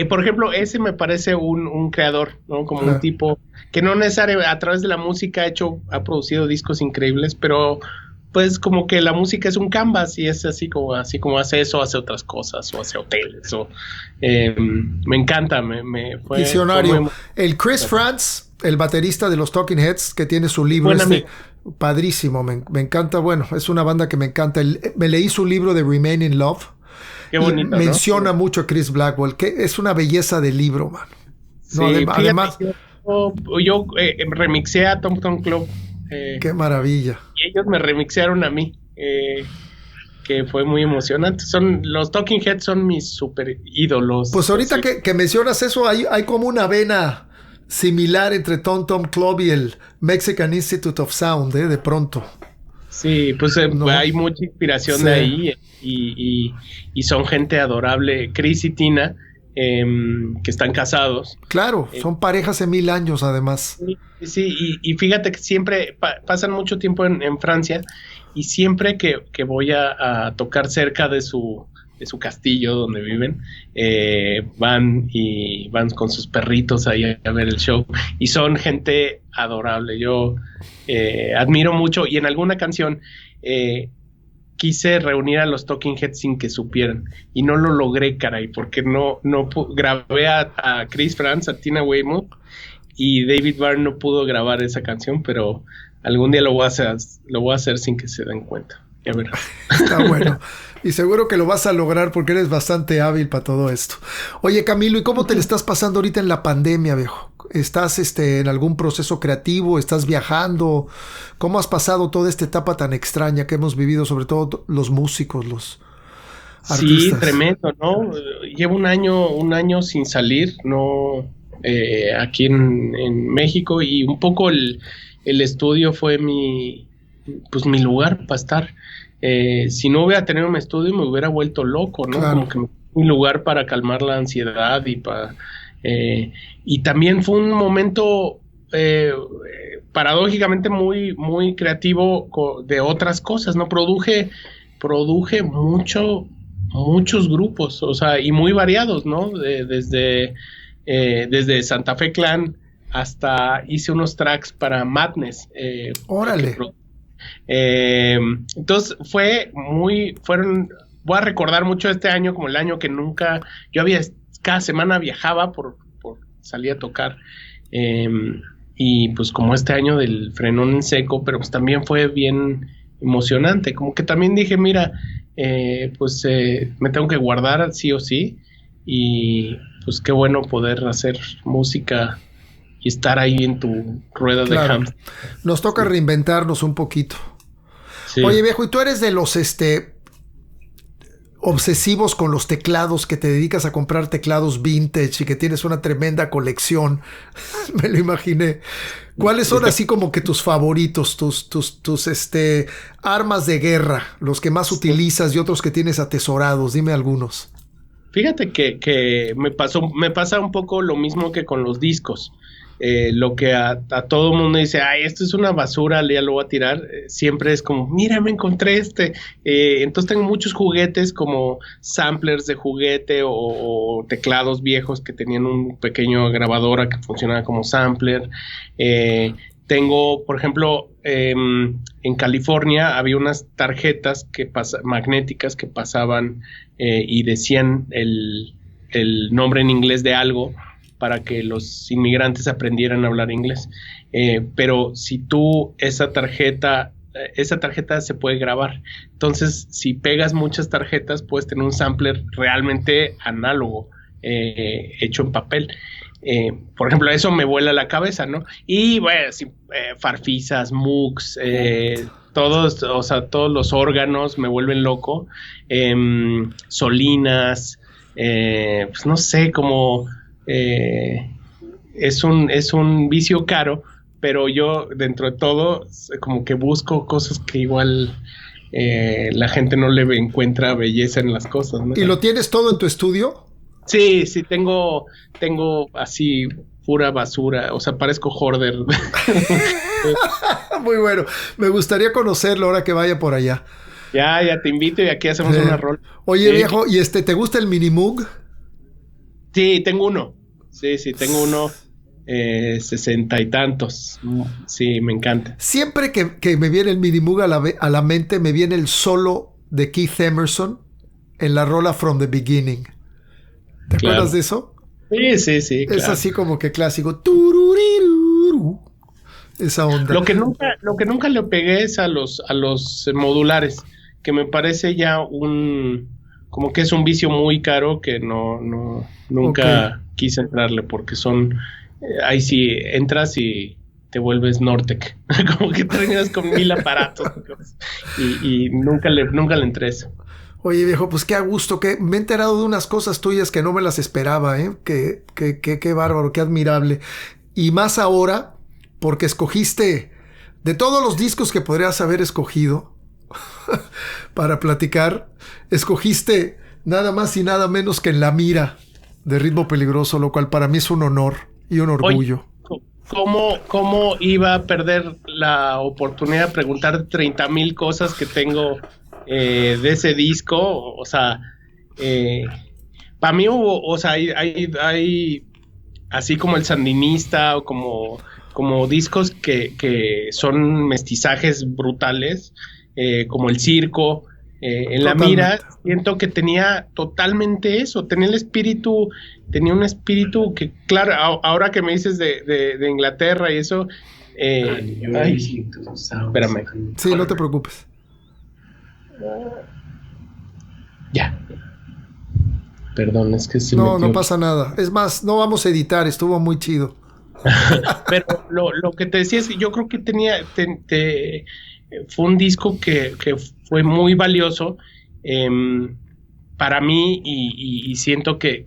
Por ejemplo, ese me parece un creador, ¿no? Como un tipo que no necesariamente a través de la música ha producido discos increíbles, pero pues como que la música es un canvas y es así como hace eso, hace otras cosas, o hace hoteles, me encanta, fue
visionario. El Chris Frantz, el baterista de los Talking Heads, que tiene su libro padrísimo, me encanta. Bueno, es una banda que me encanta. Me leí su libro de Remain in Love.
Qué bonito,
menciona mucho a Chris Blackwell, que es una belleza de libro, mano. No,
sí,
además,
yo remixé a Tom Tom Club.
Qué maravilla.
Y ellos me remixearon a mí, que fue muy emocionante. Los Talking Heads son mis super ídolos.
Pues ahorita que mencionas eso, hay como una vena similar entre Tom Tom Club y el Mexican Institute of Sound, de pronto.
Sí, pues hay mucha inspiración de ahí, y son gente adorable. Chris y Tina, que están casados.
Claro, son parejas de 1000 años además.
Sí, y fíjate que siempre pasan mucho tiempo en Francia, y siempre que voy a tocar cerca de su castillo donde viven, van con sus perritos ahí a ver el show, y son gente adorable. Yo admiro mucho, y en alguna canción quise reunir a los Talking Heads sin que supieran, y no lo logré, caray, porque no grabé a Chris Frantz, a Tina Weymouth, y David Byrne no pudo grabar esa canción, pero algún día lo voy a hacer sin que se den cuenta. Ya verás.
Está bueno. Y seguro que lo vas a lograr porque eres bastante hábil para todo esto. Oye, Camilo, ¿y cómo te le estás pasando ahorita en la pandemia, viejo? ¿Estás en algún proceso creativo? ¿Estás viajando? ¿Cómo has pasado toda esta etapa tan extraña que hemos vivido, sobre todo los músicos, los artistas?
Sí, tremendo, ¿no? Llevo un año sin salir, ¿no? Aquí en México, y un poco el estudio fue mi lugar para estar. Si no hubiera tenido mi estudio, me hubiera vuelto loco, ¿no?
Claro.
Como que mi lugar para calmar la ansiedad y también fue un momento paradójicamente muy, muy creativo de otras cosas, ¿no? Produje produje muchos grupos, o sea, y muy variados, ¿no? Desde Santa Fe Clan hasta hice unos tracks para Madness.
Órale.
Entonces voy a recordar mucho este año como el año que nunca, cada semana viajaba por salir a tocar, y pues como este año del frenón en seco, pero pues también fue bien emocionante, como que también dije, mira, me tengo que guardar sí o sí, y pues qué bueno poder hacer música y estar ahí en tu rueda de hamster.
Nos toca reinventarnos un poquito.
Sí.
Oye, viejo, ¿y tú eres de los obsesivos con los teclados, que te dedicas a comprar teclados vintage y que tienes una tremenda colección? Me lo imaginé. ¿Cuáles son así como que tus favoritos, tus armas de guerra, los que más utilizas y otros que tienes atesorados? Dime algunos.
Fíjate que me pasa un poco lo mismo que con los discos. Lo que a todo mundo dice, ay, esto es una basura, ya lo voy a tirar, siempre es como, mira, me encontré entonces tengo muchos juguetes como samplers de juguete o teclados viejos que tenían un pequeño grabadora que funcionaba como sampler. Tengo, por ejemplo, en California había unas tarjetas magnéticas que pasaban y decían el nombre en inglés de algo, para que los inmigrantes aprendieran a hablar inglés. Pero si esa tarjeta se puede grabar. Entonces, si pegas muchas tarjetas, puedes tener un sampler realmente análogo, hecho en papel. Por ejemplo, eso me vuela la cabeza, ¿no? Y bueno, farfisas, Moogs, todos los órganos me vuelven loco. Solinas, pues no sé, como... es un vicio caro, pero yo dentro de todo como que busco cosas que igual la gente no le encuentra belleza en las cosas, ¿no?
¿Y lo tienes todo en tu estudio?
Sí, tengo así pura basura, o sea, parezco hoarder.
Muy bueno, me gustaría conocerlo ahora que vaya por allá.
Ya te invito y aquí hacemos una rol.
Oye, viejo, ¿y ¿te gusta el Mini Moog?
Sí, tengo uno. Sí, tengo uno, 60 y tantos. Sí, me encanta.
Siempre que me viene el Mini Moog a la mente, me viene el solo de Keith Emerson en la rola From the Beginning. ¿Te acuerdas de eso?
Sí.
Es
claro.
así como que clásico. Tururiruru. Esa onda.
Lo que nunca le pegué es a los modulares, que me parece ya como que es un vicio muy caro que nunca quise entrarle, porque son ahí sí entras y te vuelves Nortec, como que terminas con 1000 aparatos y nunca le entré eso.
Oye, viejo, pues qué a gusto, que me he enterado de unas cosas tuyas que no me las esperaba, ¿eh? Qué bárbaro, qué admirable. Y más ahora, porque escogiste, de todos los discos que podrías haber escogido para platicar, escogiste nada más y nada menos que En la Mira, de Ritmo Peligroso, lo cual para mí es un honor y un orgullo.
Oye, ¿cómo iba a perder la oportunidad de preguntar 30,000 cosas que tengo de ese disco? O sea, para mí o sea, hay así como El Sandinista o como discos que son mestizajes brutales, como El Circo. En La Mira siento que tenía totalmente eso, tenía un espíritu que, claro, ahora que me dices de Inglaterra y eso, espérame.
Sí, no te preocupes.
Ya. Perdón, es que
no pasa nada. Es más, no vamos a editar, estuvo muy chido.
Pero lo que te decía es que yo creo que fue un disco que fue muy valioso para mí y siento que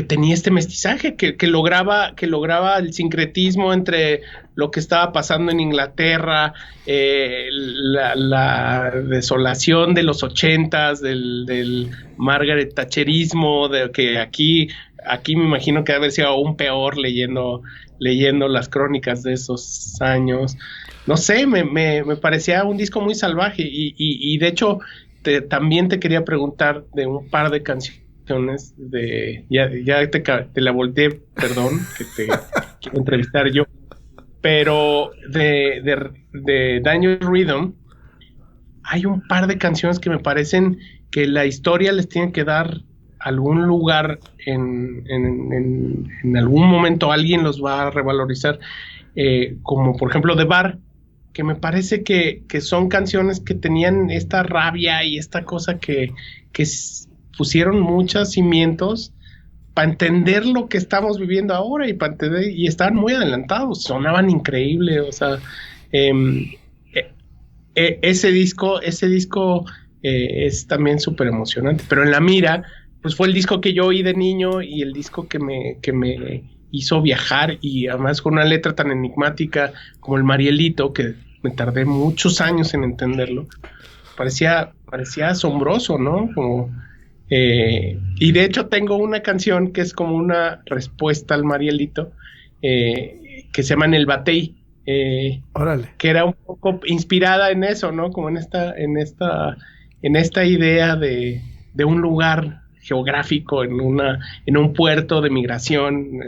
tenía este mestizaje, que lograba el sincretismo entre lo que estaba pasando en Inglaterra, la desolación de los 80s, del Margaret Thatcherismo, de que aquí me imagino que debe haber sido aún peor leyendo las crónicas de esos años. no sé, me parecía un disco muy salvaje y de hecho también te quería preguntar de un par de canciones ya te la volteé, perdón, que te quiero entrevistar yo, pero de Dangerous Rhythm hay un par de canciones que me parecen que la historia les tiene que dar algún lugar en algún momento, alguien los va a revalorizar, como por ejemplo The Bar, que me parece que son canciones que tenían esta rabia y esta cosa que pusieron muchos cimientos para entender lo que estamos viviendo ahora y estaban muy adelantados, sonaban increíble, o sea, ese disco es también súper emocionante, pero en La Mira, pues fue el disco que yo oí de niño y el disco que me hizo viajar, y además con una letra tan enigmática como el Marielito, que me tardé muchos años en entenderlo. Parecía asombroso, ¿no? Y de hecho tengo una canción que es como una respuesta al Marielito, que se llama En el Batey,
Órale.
que era un poco inspirada en eso, ¿no? Como en esta idea de un lugar geográfico, en un puerto de migración,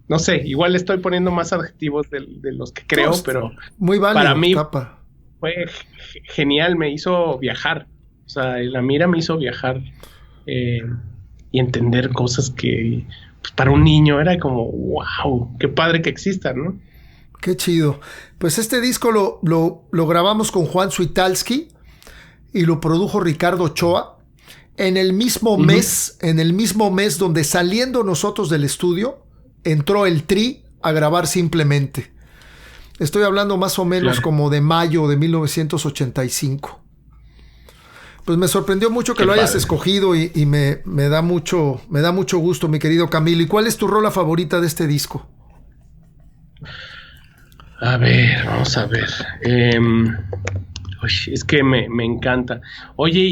no sé, igual le estoy poniendo más adjetivos de los que creo, pero
muy válido,
para mí
tapa.
fue genial, me hizo viajar, o sea, La Mira me hizo viajar, y entender cosas que pues, para un niño era como, wow, qué padre que existan, ¿no?
Qué chido. Pues este disco lo grabamos con Juan Suitalski y lo produjo Ricardo Ochoa en el mismo mes donde, saliendo nosotros del estudio, entró el Tri a grabar Simplemente. Estoy hablando más o menos como de mayo de 1985. Pues me sorprendió mucho que lo hayas escogido y me da mucho gusto, mi querido Camilo. ¿Y cuál es tu rola favorita de este disco?
A ver, vamos a ver. Es que me encanta. Oye,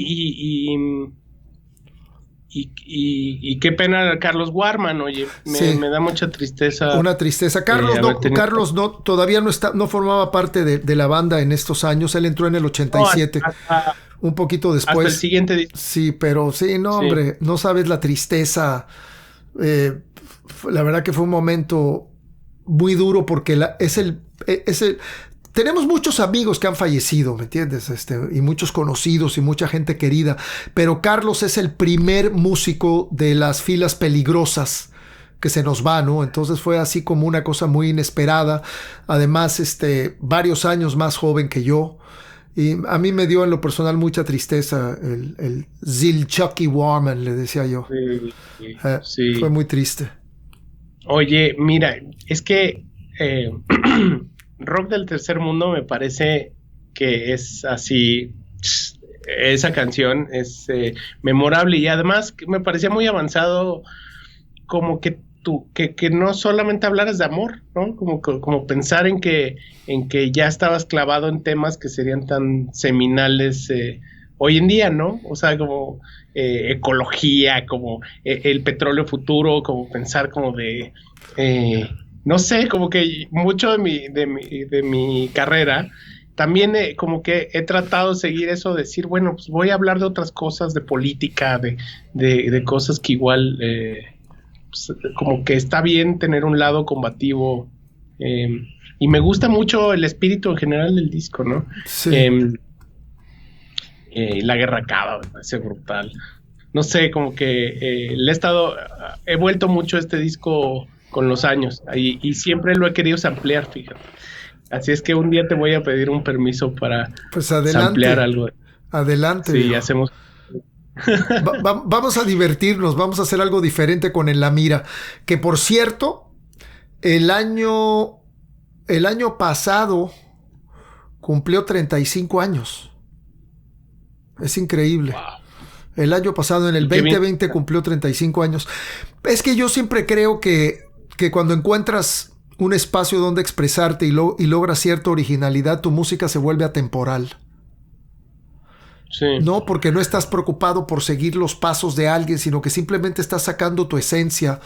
y qué pena Carlos Warman, oye, me da mucha tristeza.
Una tristeza. Carlos todavía no formaba parte de la banda en estos años. Él entró en el 87, un poquito después.
Hasta el siguiente disco.
Sí, pero sí, no, hombre, no sabes la tristeza. La verdad que fue un momento muy duro porque tenemos muchos amigos que han fallecido, ¿me entiendes? Y muchos conocidos y mucha gente querida, pero Carlos es el primer músico de las filas peligrosas que se nos va, ¿no? Entonces fue así como una cosa muy inesperada. Además, varios años más joven que yo. Y a mí me dio en lo personal mucha tristeza el Zil Chucky Warman, le decía yo. Sí. Fue muy triste.
Oye, mira, es que Rock del Tercer Mundo me parece que es así, esa canción es memorable, y además me parecía muy avanzado, como que no solamente hablaras de amor, ¿no? Como pensar en que ya estabas clavado en temas que serían tan seminales hoy en día, ¿no? O sea, como ecología, como el petróleo futuro, como pensar como de no sé, como que mucho de mi carrera también como que he tratado de seguir eso, de decir, bueno, pues voy a hablar de otras cosas, de política, de cosas que igual pues, como que está bien tener un lado combativo, y me gusta mucho el espíritu en general del disco, ¿no?
Sí.
La guerra acaba, me parece brutal. No sé, como que he vuelto mucho a este disco con los años, y siempre lo he querido samplear, fíjate. Así es que un día te voy a pedir un permiso para samplear algo.
Adelante.
Sí, hacemos.
Vamos a divertirnos, vamos a hacer algo diferente con En la Mira, que por cierto, el año pasado cumplió 35 años. Es increíble. Wow. El año pasado, en el 2020, cumplió 35 años. Es que yo siempre creo que cuando encuentras un espacio donde expresarte y logras cierta originalidad, tu música se vuelve atemporal.
Sí.
No, porque no estás preocupado por seguir los pasos de alguien, sino que simplemente estás sacando tu esencia,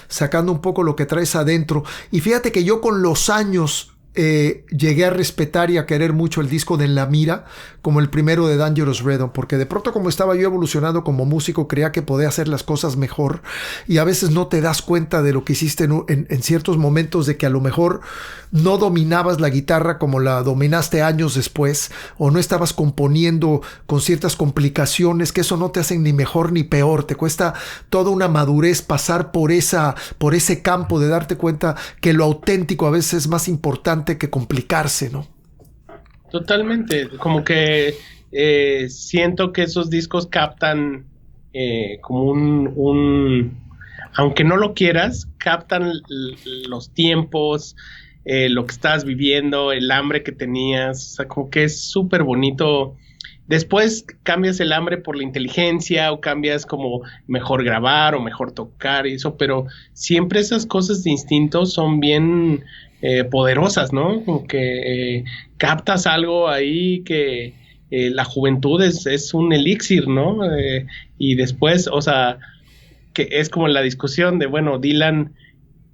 sacando un poco lo que traes adentro. Y fíjate que yo con los años llegué a respetar y a querer mucho el disco de En la Mira, como el primero de Dangerous Rhythm, porque de pronto, como estaba yo evolucionando como músico, creía que podía hacer las cosas mejor, y a veces no te das cuenta de lo que hiciste en ciertos momentos, de que a lo mejor no dominabas la guitarra como la dominaste años después, o no estabas componiendo con ciertas complicaciones, que eso no te hacen ni mejor ni peor. Te cuesta toda una madurez pasar por ese campo de darte cuenta que lo auténtico a veces es más importante que complicarse, ¿no?
Totalmente, como que siento que esos discos captan como aunque no lo quieras, captan los tiempos, lo que estás viviendo, el hambre que tenías, o sea, como que es súper bonito. Después cambias el hambre por la inteligencia, o cambias como mejor grabar o mejor tocar y eso, pero siempre esas cosas de instinto son bien poderosas, ¿no? Como que captas algo ahí que la juventud es un elixir, ¿no? Y después, o sea, que es como la discusión de, bueno, Dylan,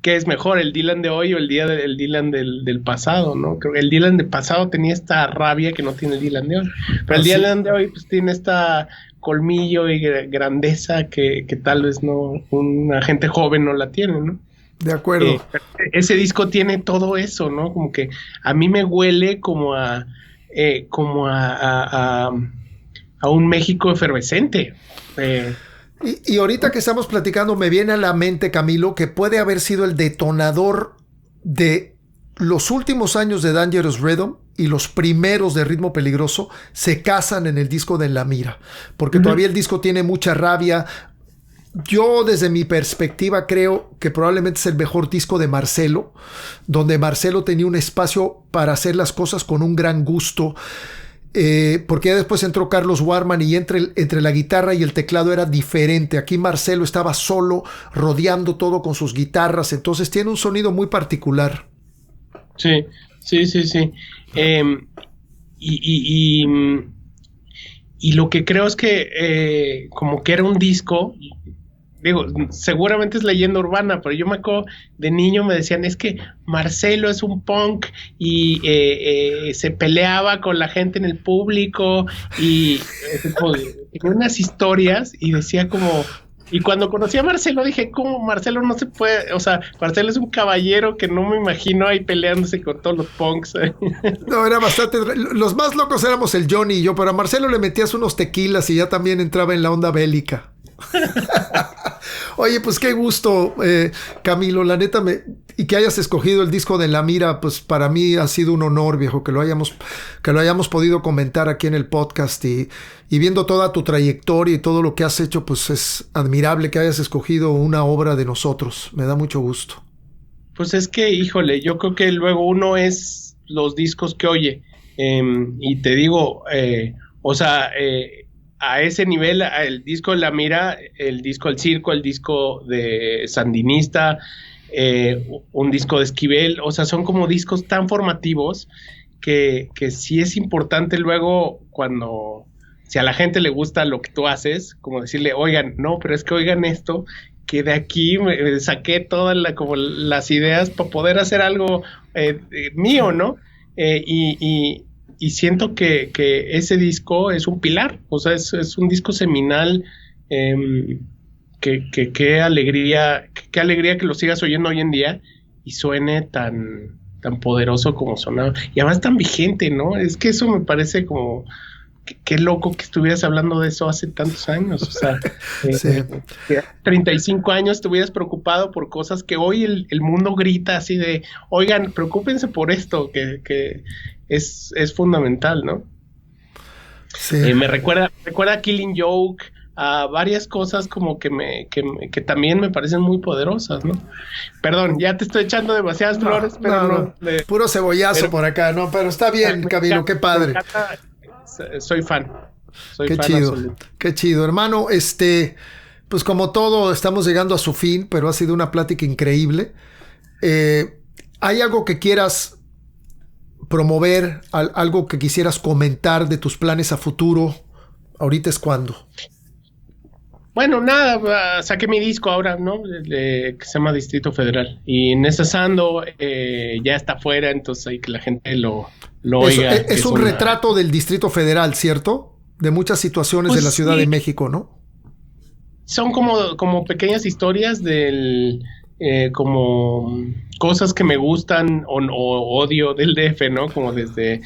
¿qué es mejor, el Dylan de hoy o el Dylan del pasado, ¿no? Creo que el Dylan del pasado tenía esta rabia que no tiene el Dylan de hoy, pero el Dylan de hoy pues tiene esta colmillo y grandeza que tal vez no, una gente joven no la tiene, ¿no?
De acuerdo.
Ese disco tiene todo eso, ¿no? Como que a mí me huele como a un México efervescente.
Y ahorita que estamos platicando, me viene a la mente, Camilo, que puede haber sido el detonador de los últimos años de Dangerous Rhythm y los primeros de Ritmo Peligroso se casan en el disco de En la Mira, porque todavía el disco tiene mucha rabia. Yo, desde mi perspectiva, creo que probablemente es el mejor disco de Marcelo, donde Marcelo tenía un espacio para hacer las cosas con un gran gusto, porque ya después entró Carlos Warman y entre la guitarra y el teclado era diferente. Aquí Marcelo estaba solo, rodeando todo con sus guitarras, entonces tiene un sonido muy particular.
Sí. Y lo que creo es que como que era un disco, digo, seguramente es leyenda urbana, pero yo me acuerdo de niño me decían, es que Marcelo es un punk y se peleaba con la gente en el público y tenía unas historias y decía como... Y cuando conocí a Marcelo dije, ¿cómo Marcelo no se puede? O sea, Marcelo es un caballero que no me imagino ahí peleándose con todos los punks.
No, era bastante... Los más locos éramos el Johnny y yo, pero a Marcelo le metías unos tequilas y ya también entraba en la onda bélica. Oye, pues qué gusto, Camilo, la neta, y que hayas escogido el disco de En la Mira, pues para mí ha sido un honor, viejo, que lo hayamos podido comentar aquí en el podcast, y viendo toda tu trayectoria y todo lo que has hecho, pues es admirable que hayas escogido una obra de nosotros. Me da mucho gusto.
Pues es que, híjole, yo creo que luego uno es los discos que oye, y te digo, o sea, a ese nivel, el disco de La Mira, el disco del Circo, el disco de Sandinista, un disco de Esquivel, o sea, son como discos tan formativos que sí es importante luego cuando, si a la gente le gusta lo que tú haces, como decirle, oigan, no, pero es que oigan esto, que de aquí me saqué todas como las ideas para poder hacer algo mío, ¿no? Y siento que ese disco es un pilar, o sea, es un disco seminal, qué alegría que lo sigas oyendo hoy en día y suene tan poderoso como sonaba, y además tan vigente, ¿no? Es que eso me parece como, qué loco que estuvieras hablando de eso hace tantos años, o sea,
sí.
35 años te hubieras preocupado por cosas que hoy el mundo grita así de, oigan, preocúpense por esto, que es fundamental, ¿no?
Sí.
Me recuerda a Killing Joke, a varias cosas como que también me parecen muy poderosas, ¿no? Perdón, ya te estoy echando demasiadas flores, pero no.
Puro cebollazo por acá, ¿no? Pero está bien, Camilo, qué padre.
Soy fan.
Qué chido, absoluto. Qué chido, hermano. Pues como todo, estamos llegando a su fin, pero ha sido una plática increíble. ¿Hay algo que quieras promover, algo que quisieras comentar de tus planes a futuro? Ahorita es cuando.
Bueno, nada, saqué mi disco ahora, ¿no? Que se llama Distrito Federal. Y en esas ando, ya está afuera, entonces hay que la gente lo oiga.
Es un retrato del Distrito Federal, ¿cierto? De muchas situaciones de la Ciudad de México, ¿no?
Son como pequeñas historias como cosas que me gustan o odio del DF, ¿no? Como desde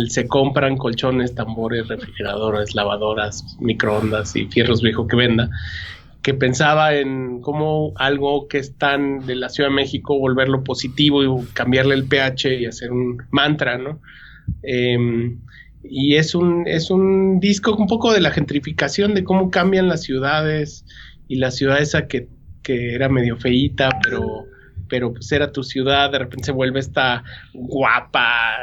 se compran colchones, tambores, refrigeradoras, lavadoras, microondas y fierros viejos que venda, que pensaba en cómo algo que es tan de la Ciudad de México, volverlo positivo y cambiarle el pH y hacer un mantra, ¿no? Y es un disco un poco de la gentrificación, de cómo cambian las ciudades, y la ciudad esa que era medio feíta, pero pues era tu ciudad, de repente se vuelve esta guapa,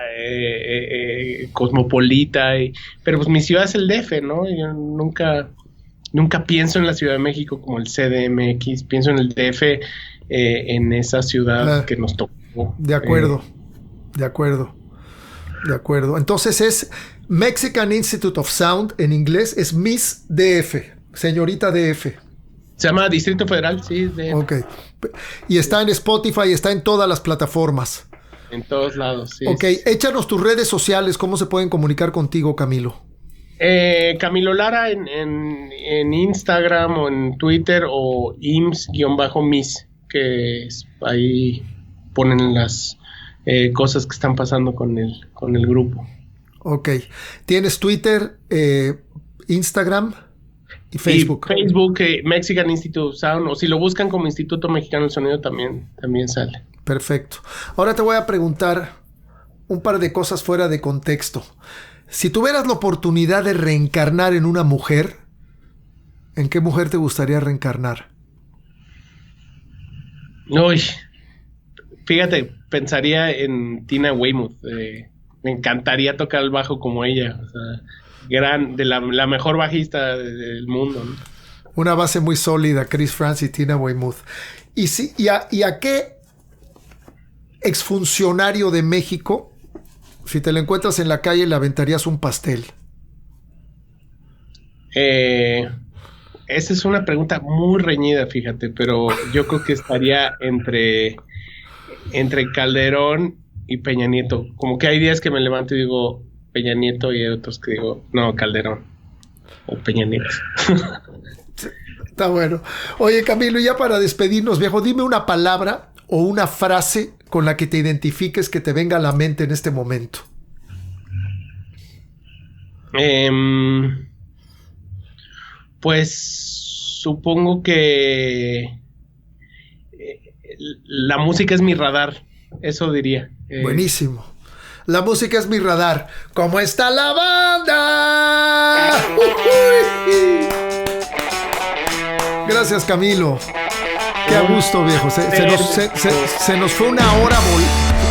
cosmopolita, pero pues mi ciudad es el DF, ¿no? Yo nunca pienso en la Ciudad de México como el CDMX, pienso en el DF, en esa ciudad que nos tocó.
De acuerdo. Entonces es Mexican Institute of Sound, en inglés es Miss DF, señorita DF.
Se llama Distrito Federal, sí.
Ok. Y está en Spotify, está en todas las plataformas.
En todos lados, sí.
Ok, échanos tus redes sociales, ¿cómo se pueden comunicar contigo, Camilo?
Camilo Lara en Instagram o en Twitter, o IMS-Miss, que ahí ponen las cosas que están pasando con el grupo.
Ok. ¿Tienes Twitter, Instagram y Facebook?
Y Facebook, Mexican Institute of Sound, o si lo buscan como Instituto Mexicano del Sonido también sale.
Perfecto. Ahora te voy a preguntar un par de cosas fuera de contexto. Si tuvieras la oportunidad de reencarnar en una mujer, ¿en qué mujer te gustaría reencarnar?
Uy, fíjate, pensaría en Tina Weymouth. Me encantaría tocar el bajo como ella. O sea, la mejor bajista del mundo, ¿no?
Una base muy sólida, Chris Frantz y Tina Weymouth. ¿Y a qué exfuncionario de México, si te lo encuentras en la calle, le aventarías un pastel?
Esa es una pregunta muy reñida, fíjate, pero yo creo que estaría entre Calderón y Peña Nieto. Como que hay días que me levanto y digo Peña Nieto, y hay otros que digo, no, Calderón o Peña Nieto.
Está bueno. Oye, Camilo, ya para despedirnos, viejo, dime una palabra o una frase con la que te identifiques, que te venga a la mente en este momento.
Pues supongo que la música es mi radar, eso diría.
Buenísimo. La música es mi radar. ¿Cómo está la banda? Gracias, Camilo. Qué a gusto, viejo. Se nos fue una hora.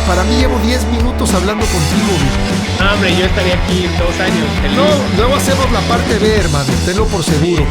Para mí llevo 10 minutos hablando contigo, viejo.
Hombre, yo estaría aquí en 2 años.
No, luego hacemos la parte B, hermano. Tenlo por seguro.